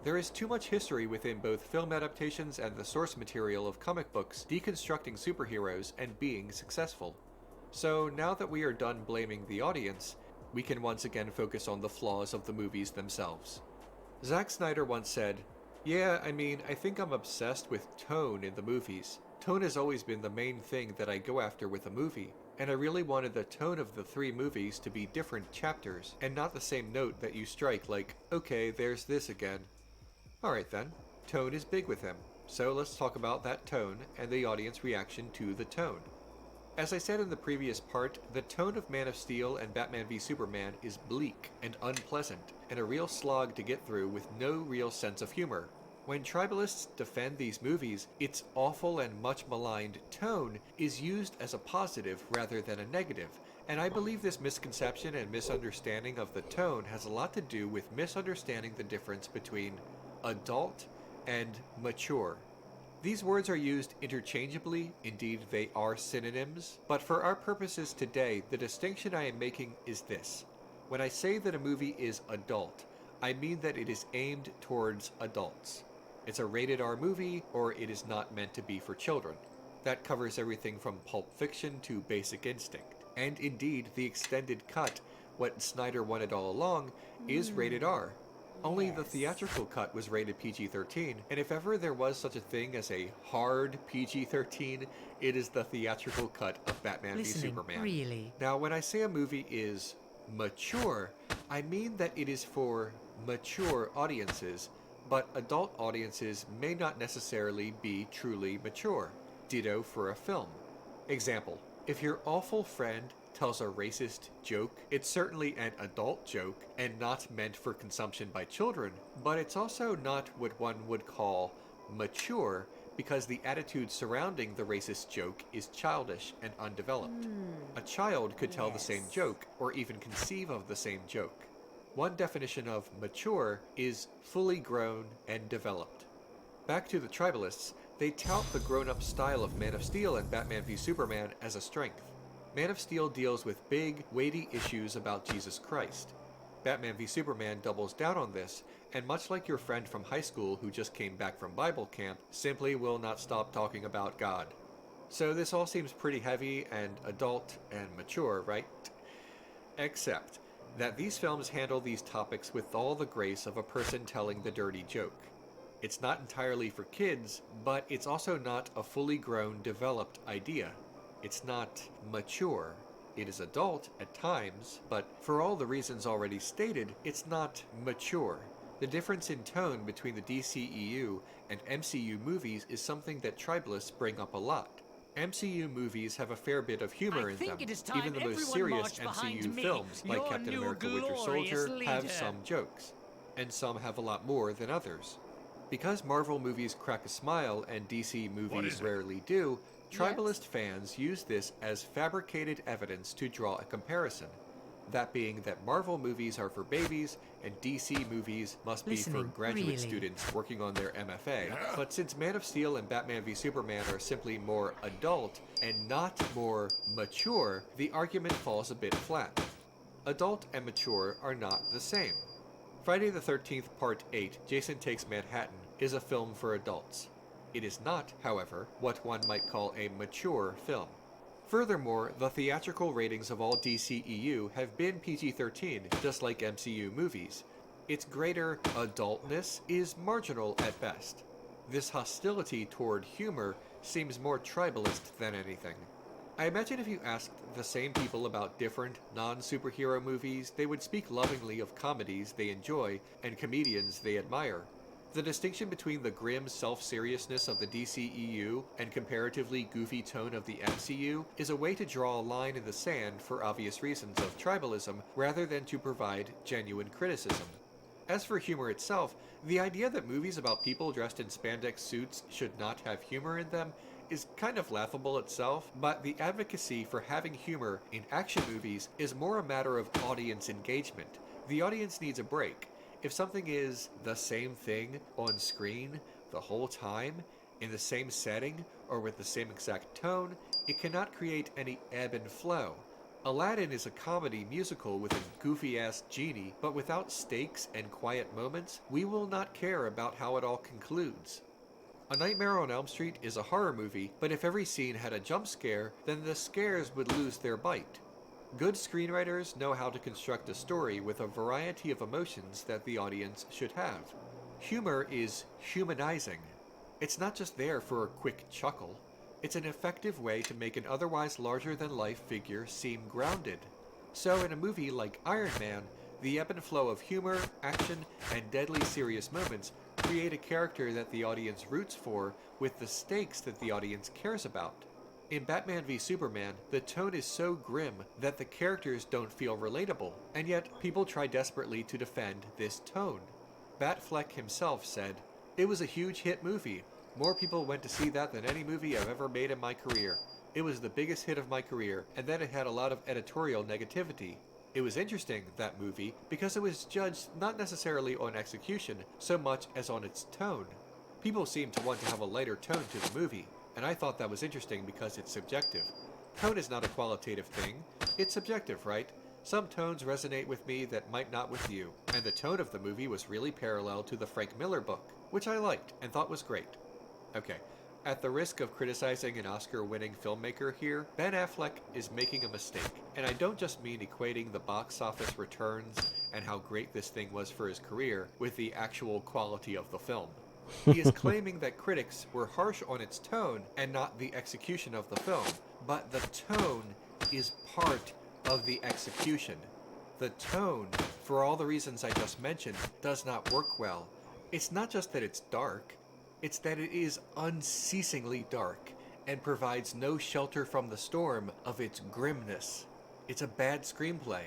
There is too much history within both film adaptations and the source material of comic books deconstructing superheroes and being successful. So now that we are done blaming the audience, we can once again focus on the flaws of the movies themselves. Zack Snyder once said, I think I'm obsessed with tone in the movies. Tone has always been the main thing that I go after with a movie, and I really wanted the tone of the three movies to be different chapters, and not the same note that you strike like, okay, there's this again. Alright then, tone is big with him, so let's talk about that tone and the audience reaction to the tone. As I said in the previous part, the tone of Man of Steel and Batman v Superman is bleak and unpleasant, and a real slog to get through with no real sense of humor. When tribalists defend these movies, its awful and much maligned tone is used as a positive rather than a negative, and I believe this misconception and misunderstanding of the tone has a lot to do with misunderstanding the difference between adult and mature. These words are used interchangeably, indeed they are synonyms, but for our purposes today, the distinction I am making is this. When I say that a movie is adult, I mean that it is aimed towards adults. It's a rated R movie, or it is not meant to be for children. That covers everything from Pulp Fiction to Basic Instinct. And indeed, the extended cut, what Snyder wanted all along, is rated R. Only the theatrical cut was rated PG-13, and if ever there was such a thing as a hard PG-13, it is the theatrical cut of Batman v Superman. Really? Now, when I say a movie is mature, I mean that it is for mature audiences, but adult audiences may not necessarily be truly mature. Ditto for a film. Example, if your awful friend tells a racist joke, it's certainly an adult joke and not meant for consumption by children, but it's also not what one would call mature because the attitude surrounding the racist joke is childish and undeveloped. A child could tell the same joke or even conceive of the same joke. One definition of mature is fully grown and developed. Back to the tribalists, they tout the grown-up style of Man of Steel and Batman v Superman as a strength. Man of Steel deals with big, weighty issues about Jesus Christ. Batman v Superman doubles down on this, and much like your friend from high school who just came back from Bible camp, simply will not stop talking about God. So this all seems pretty heavy and adult and mature, right? Except that these films handle these topics with all the grace of a person telling the dirty joke. It's not entirely for kids, but it's also not a fully grown, developed idea. It's not mature. It is adult at times, but for all the reasons already stated, it's not mature. The difference in tone between the DCEU and MCU movies is something that tribalists bring up a lot. MCU movies have a fair bit of humor in them. Even the most serious MCU films, like Captain America Winter Soldier, have some jokes, and some have a lot more than others. Because Marvel movies crack a smile and DC movies rarely do, tribalist fans use this as fabricated evidence to draw a comparison. That being that Marvel movies are for babies and DC movies must be for graduate students working on their MFA. But since Man of Steel and Batman v Superman are simply more adult and not more mature, the argument falls a bit flat. Adult and mature are not the same. Friday the 13th Part 8, Jason Takes Manhattan, is a film for adults. It is not, however, what one might call a mature film. Furthermore, the theatrical ratings of all DCEU have been PG-13, just like MCU movies. Its greater adultness is marginal at best. This hostility toward humor seems more tribalist than anything. I imagine if you asked the same people about different non-superhero movies, they would speak lovingly of comedies they enjoy and comedians they admire. The distinction between the grim self-seriousness of the DCEU and comparatively goofy tone of the MCU is a way to draw a line in the sand for obvious reasons of tribalism rather than to provide genuine criticism. As for humor itself, the idea that movies about people dressed in spandex suits should not have humor in them is kind of laughable itself, but the advocacy for having humor in action movies is more a matter of audience engagement. The audience needs a break. If something is the same thing on screen the whole time, in the same setting, or with the same exact tone, it cannot create any ebb and flow. Aladdin is a comedy musical with a goofy-ass genie, but without stakes and quiet moments, we will not care about how it all concludes. A Nightmare on Elm Street is a horror movie, but if every scene had a jump scare, then the scares would lose their bite. Good screenwriters know how to construct a story with a variety of emotions that the audience should have. Humor is humanizing. It's not just there for a quick chuckle. It's an effective way to make an otherwise larger-than-life figure seem grounded. So in a movie like Iron Man, the ebb and flow of humor, action, and deadly serious moments create a character that the audience roots for with the stakes that the audience cares about. In Batman v Superman, the tone is so grim that the characters don't feel relatable, and yet people try desperately to defend this tone. Batfleck himself said, "It was a huge hit movie. More people went to see that than any movie I've ever made in my career. It was the biggest hit of my career, and then it had a lot of editorial negativity. It was interesting, that movie, because it was judged not necessarily on execution so much as on its tone. People seemed to want to have a lighter tone to the movie, and I thought that was interesting because it's subjective. Tone is not a qualitative thing, it's subjective, right? Some tones resonate with me that might not with you, and the tone of the movie was really parallel to the Frank Miller book, which I liked and thought was great. Okay, at the risk of criticizing an Oscar-winning filmmaker here, Ben Affleck is making a mistake, and I don't just mean equating the box office returns and how great this thing was for his career with the actual quality of the film. He is claiming that critics were harsh on its tone and not the execution of the film, but the tone is part of the execution. The tone, for all the reasons I just mentioned, does not work well. It's not just that it's dark, it's that it is unceasingly dark and provides no shelter from the storm of its grimness. It's a bad screenplay.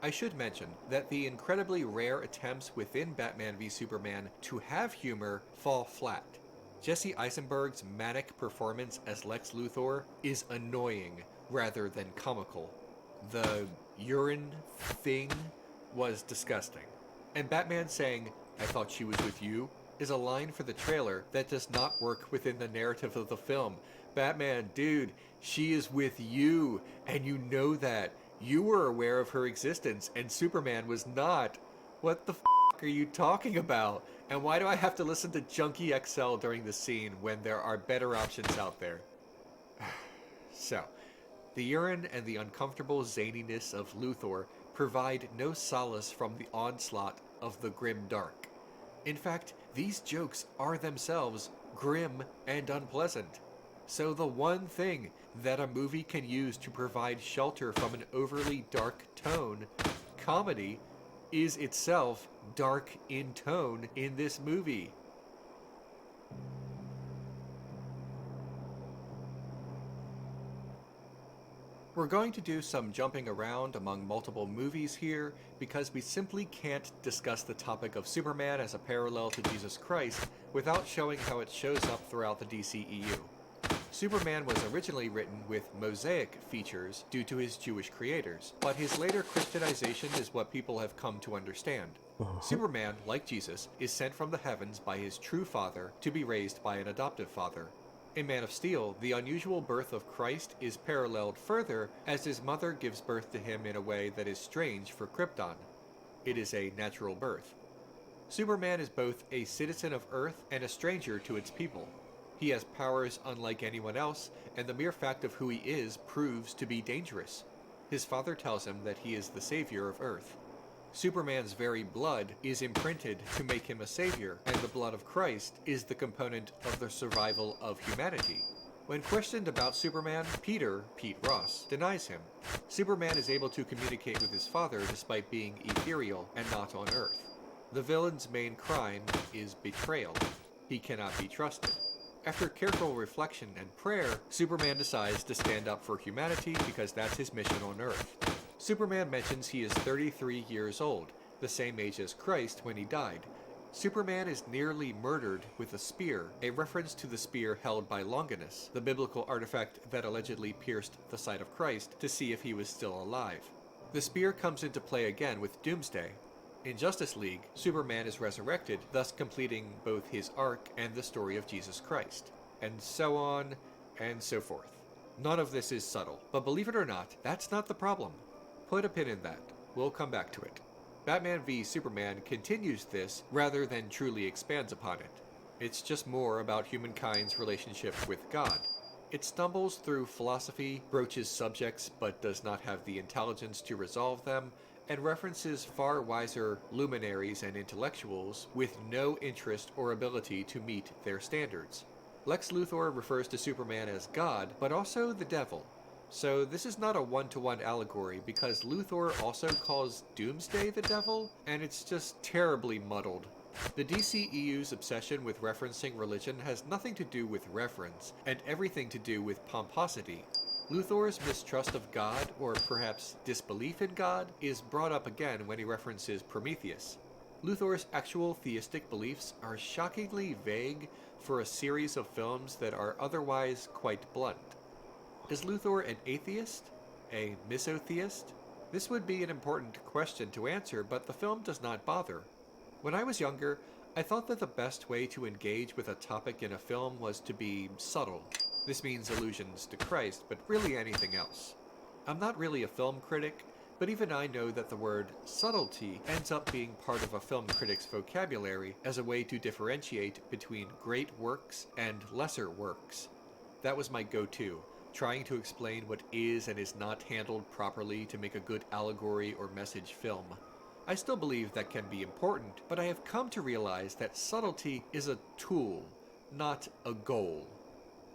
I should mention that the incredibly rare attempts within Batman v Superman to have humor fall flat. Jesse Eisenberg's manic performance as Lex Luthor is annoying rather than comical. The urine thing was disgusting. And Batman saying, "I thought she was with you," is a line for the trailer that does not work within the narrative of the film. Batman, dude, she is with you, and you know that. You were aware of her existence, and Superman was not. What the f*** are you talking about? And why do I have to listen to Junkie XL during the scene when there are better options out there? So, the urine and the uncomfortable zaniness of Luthor provide no solace from the onslaught of the grim dark. In fact, these jokes are themselves grim and unpleasant. So the one thing that a movie can use to provide shelter from an overly dark tone, comedy, is itself dark in tone in this movie. We're going to do some jumping around among multiple movies here because we simply can't discuss the topic of Superman as a parallel to Jesus Christ without showing how it shows up throughout the DCEU. Superman was originally written with Mosaic features due to his Jewish creators, but his later Christianization is what people have come to understand. Superman, like Jesus, is sent from the heavens by his true father to be raised by an adoptive father. In Man of Steel, the unusual birth of Christ is paralleled further as his mother gives birth to him in a way that is strange for Krypton. It is a natural birth. Superman is both a citizen of Earth and a stranger to its people. He has powers unlike anyone else, and the mere fact of who he is proves to be dangerous. His father tells him that he is the savior of Earth. Superman's very blood is imprinted to make him a savior, and the blood of Christ is the component of the survival of humanity. When questioned about Superman, Pete Ross, denies him. Superman is able to communicate with his father despite being ethereal and not on Earth. The villain's main crime is betrayal. He cannot be trusted. After careful reflection and prayer, Superman decides to stand up for humanity because that's his mission on Earth. Superman mentions he is 33 years old, the same age as Christ when he died. Superman is nearly murdered with a spear, a reference to the spear held by Longinus, the biblical artifact that allegedly pierced the side of Christ to see if he was still alive. The spear comes into play again with Doomsday. In Justice League, Superman is resurrected, thus completing both his arc and the story of Jesus Christ. And so on, and so forth. None of this is subtle, but believe it or not, that's not the problem. Put a pin in that. We'll come back to it. Batman v Superman continues this rather than truly expands upon it. It's just more about humankind's relationship with God. It stumbles through philosophy, broaches subjects but does not have the intelligence to resolve them, and references far wiser luminaries and intellectuals with no interest or ability to meet their standards. Lex Luthor refers to Superman as God, but also the devil. So this is not a one-to-one allegory because Luthor also calls Doomsday the devil, and it's just terribly muddled. The DCEU's obsession with referencing religion has nothing to do with reverence, and everything to do with pomposity. Luthor's mistrust of God, or perhaps disbelief in God, is brought up again when he references Prometheus. Luthor's actual theistic beliefs are shockingly vague for a series of films that are otherwise quite blunt. Is Luthor an atheist? A misotheist? This would be an important question to answer, but the film does not bother. When I was younger, I thought that the best way to engage with a topic in a film was to be subtle. This means allusions to Christ, but really anything else. I'm not really a film critic, But even I know that the word subtlety ends up being part of a film critic's vocabulary as a way to differentiate between great works and lesser works. That was my go-to, trying to explain what is and is not handled properly to make a good allegory or message film. I still believe that can be important, but I have come to realize that subtlety is a tool, not a goal.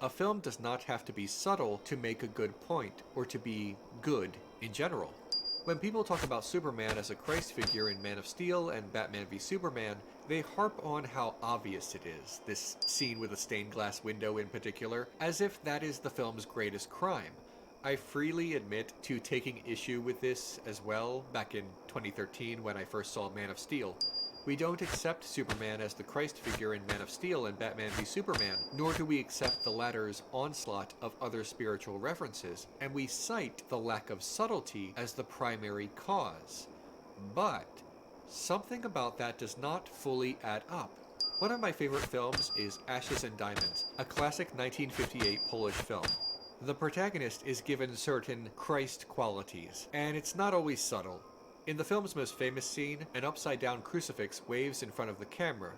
A film does not have to be subtle to make a good point, or to be good in general. When people talk about Superman as a Christ figure in Man of Steel and Batman v Superman, they harp on how obvious it is, this scene with a stained glass window in particular, as if that is the film's greatest crime. I freely admit to taking issue with this as well back in 2013 when I first saw Man of Steel. We don't accept Superman as the Christ figure in Man of Steel and Batman v Superman, nor do we accept the latter's onslaught of other spiritual references, and we cite the lack of subtlety as the primary cause. But something about that does not fully add up. One of my favorite films is Ashes and Diamonds, a classic 1958 Polish film. The protagonist is given certain Christ qualities, and it's not always subtle. In the film's most famous scene, an upside-down crucifix waves in front of the camera.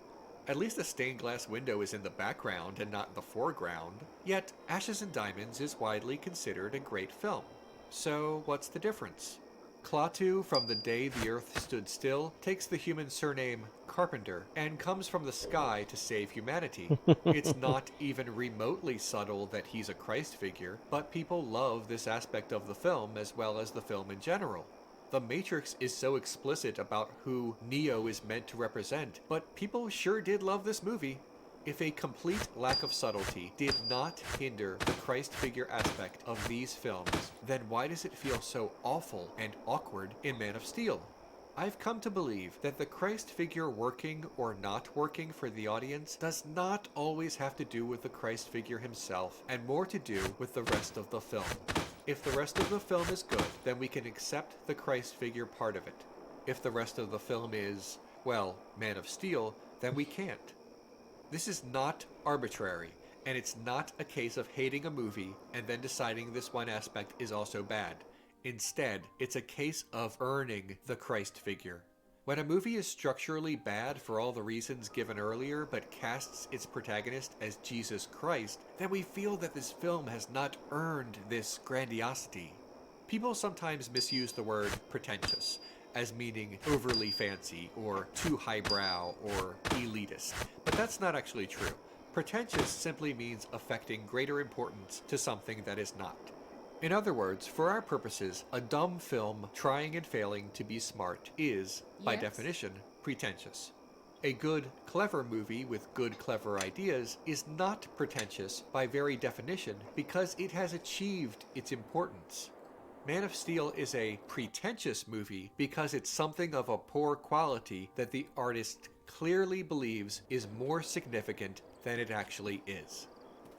At least the stained glass window is in the background and not in the foreground. Yet, Ashes and Diamonds is widely considered a great film. So, what's the difference? Klaatu from The Day the Earth Stood Still takes the human surname Carpenter and comes from the sky to save humanity. It's not even remotely subtle that he's a Christ figure, but people love this aspect of the film as well as the film in general. The Matrix is so explicit about who Neo is meant to represent, but people sure did love this movie. If a complete lack of subtlety did not hinder the Christ figure aspect of these films, then why does it feel so awful and awkward in Man of Steel? I've come to believe that the Christ figure working or not working for the audience does not always have to do with the Christ figure himself, and more to do with the rest of the film. If the rest of the film is good, then we can accept the Christ figure part of it. If the rest of the film is, well, Man of Steel, then we can't. This is not arbitrary, and it's not a case of hating a movie and then deciding this one aspect is also bad. Instead, it's a case of earning the Christ figure. When a movie is structurally bad for all the reasons given earlier, but casts its protagonist as Jesus Christ, then we feel that this film has not earned this grandiosity. People sometimes misuse the word pretentious as meaning overly fancy, or too highbrow, or elitist, but that's not actually true. Pretentious simply means affecting greater importance to something that is not. In other words, for our purposes, a dumb film trying and failing to be smart is, by definition, pretentious. A good, clever movie with good, clever ideas is not pretentious by very definition because it has achieved its importance. Man of Steel is a pretentious movie because it's something of a poor quality that the artist clearly believes is more significant than it actually is.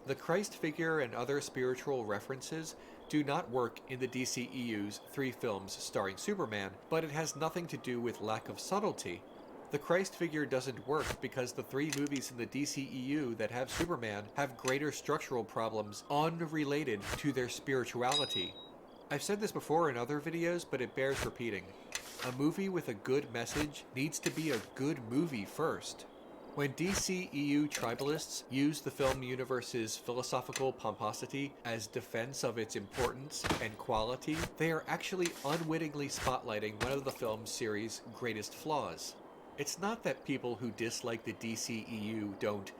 The Christ figure and other spiritual references do not work in the DCEU's 3 films starring Superman, but it has nothing to do with lack of subtlety. The Christ figure doesn't work because the 3 movies in the DCEU that have Superman have greater structural problems unrelated to their spirituality. I've said this before in other videos, but it bears repeating. A movie with a good message needs to be a good movie first. When DCEU tribalists use the film universe's philosophical pomposity as defense of its importance and quality, they are actually unwittingly spotlighting one of the film's series' greatest flaws. It's not that people who dislike the DCEU don't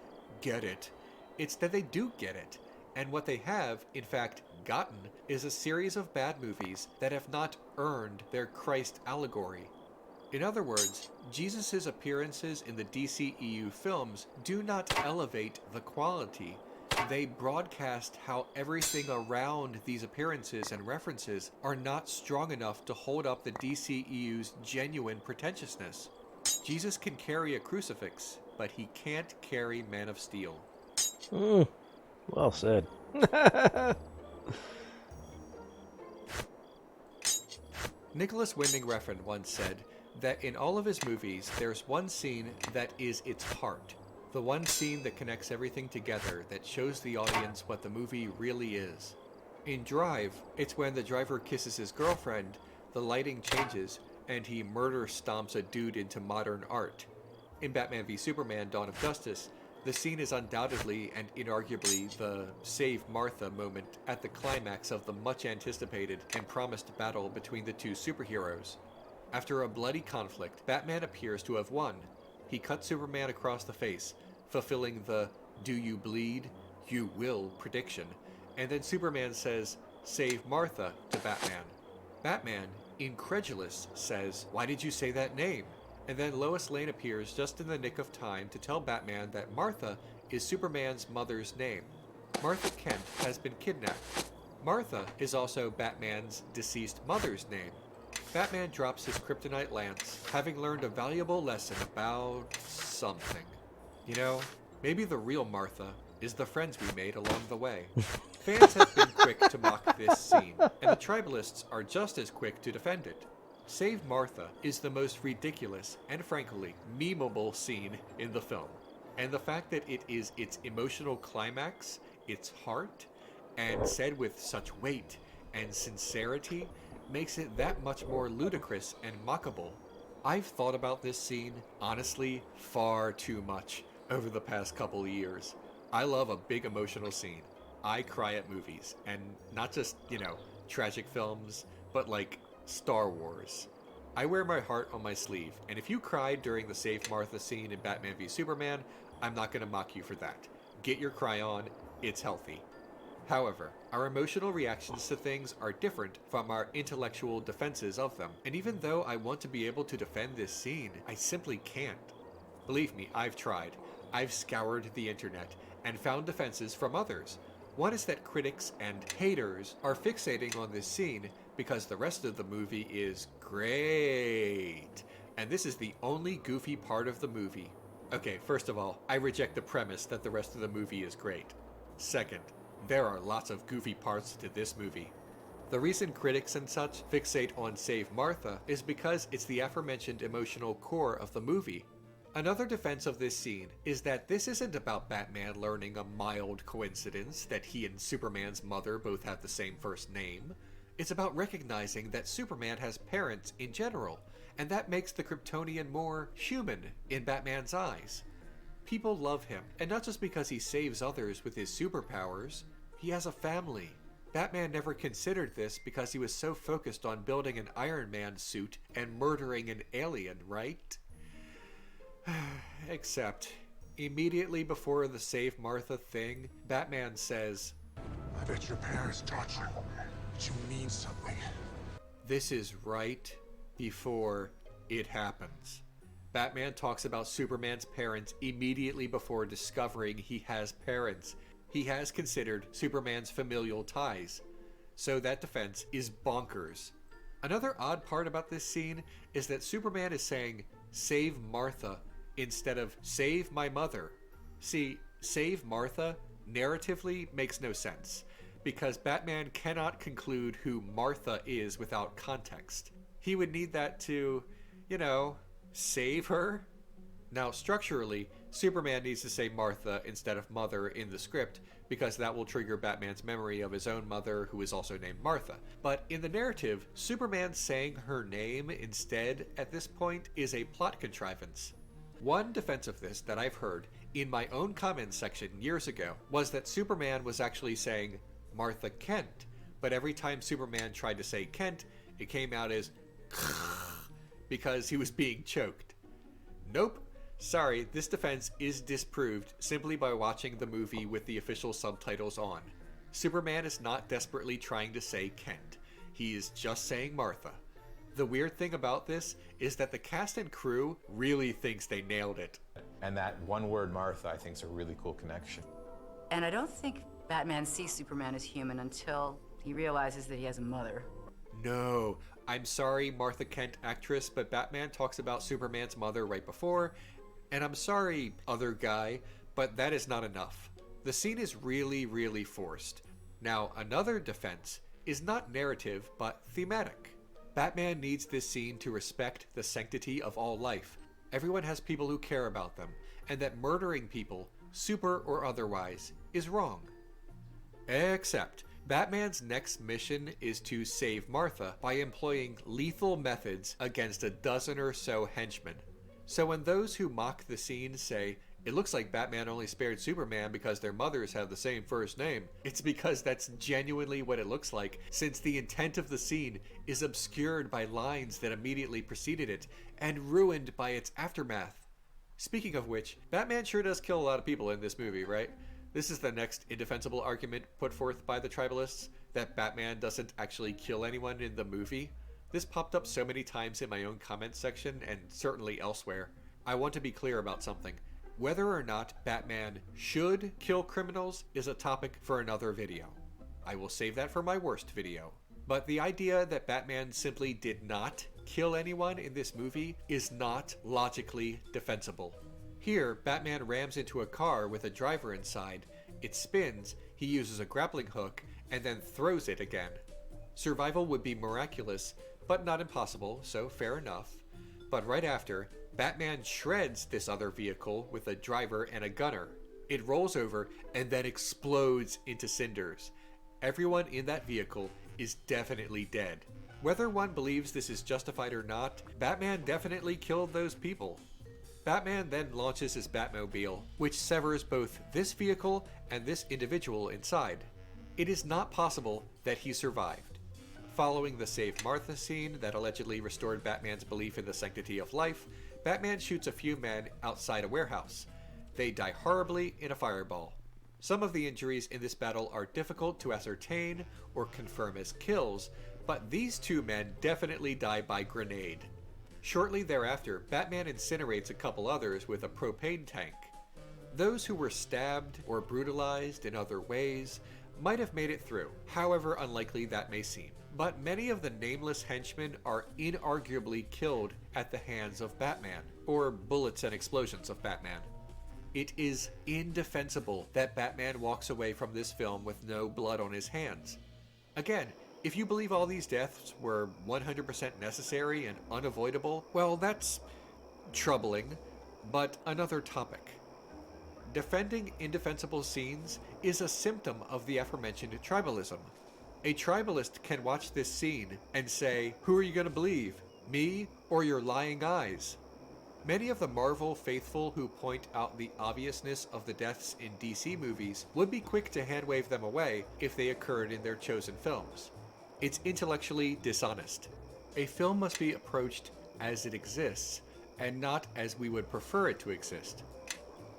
get it, it's that they do get it. And what they have, in fact, gotten is a series of bad movies that have not earned their Christ allegory. In other words, Jesus' appearances in the DCEU films do not elevate the quality. They broadcast how everything around these appearances and references are not strong enough to hold up the DCEU's genuine pretentiousness. Jesus can carry a crucifix, but he can't carry Man of Steel. Well said. Nicholas Winding Refn once said that in all of his movies, there's one scene that is its heart. The one scene that connects everything together, that shows the audience what the movie really is. In Drive, it's when the driver kisses his girlfriend the lighting changes, and he murder stomps a dude into modern art. In Batman v Superman: Dawn of Justice, the scene is undoubtedly and inarguably the Save Martha moment at the climax of the much-anticipated and promised battle between the two superheroes. After a bloody conflict, Batman appears to have won. He cuts Superman across the face, fulfilling the "do you bleed? You will" prediction, and then Superman says, "Save Martha" to Batman. Batman, incredulous, says, "Why did you say that name?" And then Lois Lane appears just in the nick of time to tell Batman that Martha is Superman's mother's name. Martha Kent has been kidnapped. Martha is also Batman's deceased mother's name. Batman drops his kryptonite lance, having learned a valuable lesson about something. You know, maybe the real Martha is the friends we made along the way. Fans have been quick to mock this scene, and the tribalists are just as quick to defend it. Save Martha is the most ridiculous and frankly memeable scene in the film. And the fact that it is its emotional climax, its heart, and said with such weight and sincerity makes it that much more ludicrous and mockable. I've thought about this scene, honestly, far too much over the past couple of years. I love a big emotional scene. I cry at movies, and not just, tragic films, but like Star Wars. I wear my heart on my sleeve, and if you cried during the Save Martha scene in Batman v Superman, I'm not going to mock you for that. Get your cry on, it's healthy. However, our emotional reactions to things are different from our intellectual defenses of them, and even though I want to be able to defend this scene, I simply can't. Believe me, I've tried. I've scoured the internet and found defenses from others. One is that critics and haters are fixating on this scene because the rest of the movie is great. And this is the only goofy part of the movie. Okay, first of all, I reject the premise that the rest of the movie is great. Second, there are lots of goofy parts to this movie. The reason critics and such fixate on Save Martha is because it's the aforementioned emotional core of the movie. Another defense of this scene is that this isn't about Batman learning a mild coincidence that he and Superman's mother both have the same first name. It's about recognizing that Superman has parents in general, and that makes the Kryptonian more human in Batman's eyes. People love him, and not just because he saves others with his superpowers. He has a family. Batman never considered this because he was so focused on building an Iron Man suit and murdering an alien, right? Except, immediately before the Save Martha thing, Batman says, I bet your parents taught you that you mean something. This is right before it happens. Batman talks about Superman's parents immediately before discovering he has parents. He has considered Superman's familial ties. So that defense is bonkers. Another odd part about this scene is that Superman is saying, "Save Martha," instead of "Save my mother." See, "Save Martha" narratively makes no sense, because Batman cannot conclude who Martha is without context. He would need that to, save her? Now, structurally, Superman needs to say Martha instead of mother in the script, because that will trigger Batman's memory of his own mother, who is also named Martha. But in the narrative, Superman saying her name instead at this point is a plot contrivance. One defense of this that I've heard in my own comments section years ago was that Superman was actually saying Martha Kent, but every time Superman tried to say Kent, it came out as because he was being choked. Nope. Sorry, this defense is disproved simply by watching the movie with the official subtitles on. Superman is not desperately trying to say Kent. He is just saying Martha. The weird thing about this is that the cast and crew really thinks they nailed it. And that one word Martha, I think, is a really cool connection. And I don't think Batman sees Superman as human until he realizes that he has a mother. No, I'm sorry, Martha Kent actress, but Batman talks about Superman's mother right before, and I'm sorry, other guy, but that is not enough. The scene is really, really forced. Now, another defense is not narrative, but thematic. Batman needs this scene to respect the sanctity of all life. Everyone has people who care about them, and that murdering people, super or otherwise, is wrong. Except, Batman's next mission is to save Martha by employing lethal methods against a dozen or so henchmen. So when those who mock the scene say, "It looks like Batman only spared Superman because their mothers have the same first name," it's because that's genuinely what it looks like, since the intent of the scene is obscured by lines that immediately preceded it and ruined by its aftermath. Speaking of which, Batman sure does kill a lot of people in this movie, right? This is the next indefensible argument put forth by the tribalists, that Batman doesn't actually kill anyone in the movie. This popped up so many times in my own comments section and certainly elsewhere. I want to be clear about something. Whether or not Batman should kill criminals is a topic for another video. I will save that for my worst video. But the idea that Batman simply did not kill anyone in this movie is not logically defensible. Here, Batman rams into a car with a driver inside, it spins, he uses a grappling hook, and then throws it again. Survival would be miraculous, but not impossible, so fair enough. But right after, Batman shreds this other vehicle with a driver and a gunner. It rolls over and then explodes into cinders. Everyone in that vehicle is definitely dead. Whether one believes this is justified or not, Batman definitely killed those people. Batman then launches his Batmobile, which severs both this vehicle and this individual inside. It is not possible that he survived. Following the Save Martha scene that allegedly restored Batman's belief in the sanctity of life, Batman shoots a few men outside a warehouse. They die horribly in a fireball. Some of the injuries in this battle are difficult to ascertain or confirm as kills, but these two men definitely die by grenade. Shortly thereafter, Batman incinerates a couple others with a propane tank. Those who were stabbed or brutalized in other ways might have made it through, however unlikely that may seem. But many of the nameless henchmen are inarguably killed at the hands of Batman, or bullets and explosions of Batman. It is indefensible that Batman walks away from this film with no blood on his hands. Again, if you believe all these deaths were 100% necessary and unavoidable, well, that's troubling, but another topic. Defending indefensible scenes is a symptom of the aforementioned tribalism. A tribalist can watch this scene and say, "Who are you going to believe, me or your lying eyes?" Many of the Marvel faithful who point out the obviousness of the deaths in DC movies would be quick to handwave them away if they occurred in their chosen films. It's intellectually dishonest. A film must be approached as it exists, and not as we would prefer it to exist.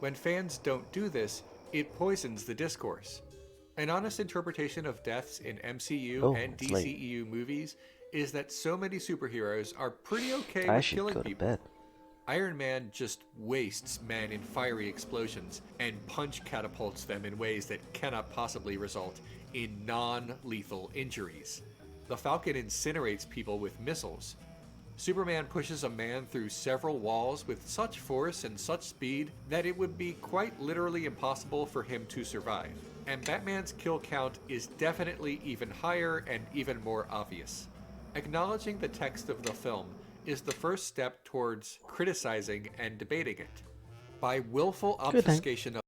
When fans don't do this, it poisons the discourse. An honest interpretation of deaths in MCU and DCEU movies is that so many superheroes are pretty okay with killing people. Iron Man just wastes men in fiery explosions and punch catapults them in ways that cannot possibly result in non-lethal injuries. The Falcon incinerates people with missiles. Superman pushes a man through several walls with such force and such speed that it would be quite literally impossible for him to survive. And Batman's kill count is definitely even higher and even more obvious. Acknowledging the text of the film is the first step towards criticizing and debating it. By willful obfuscation of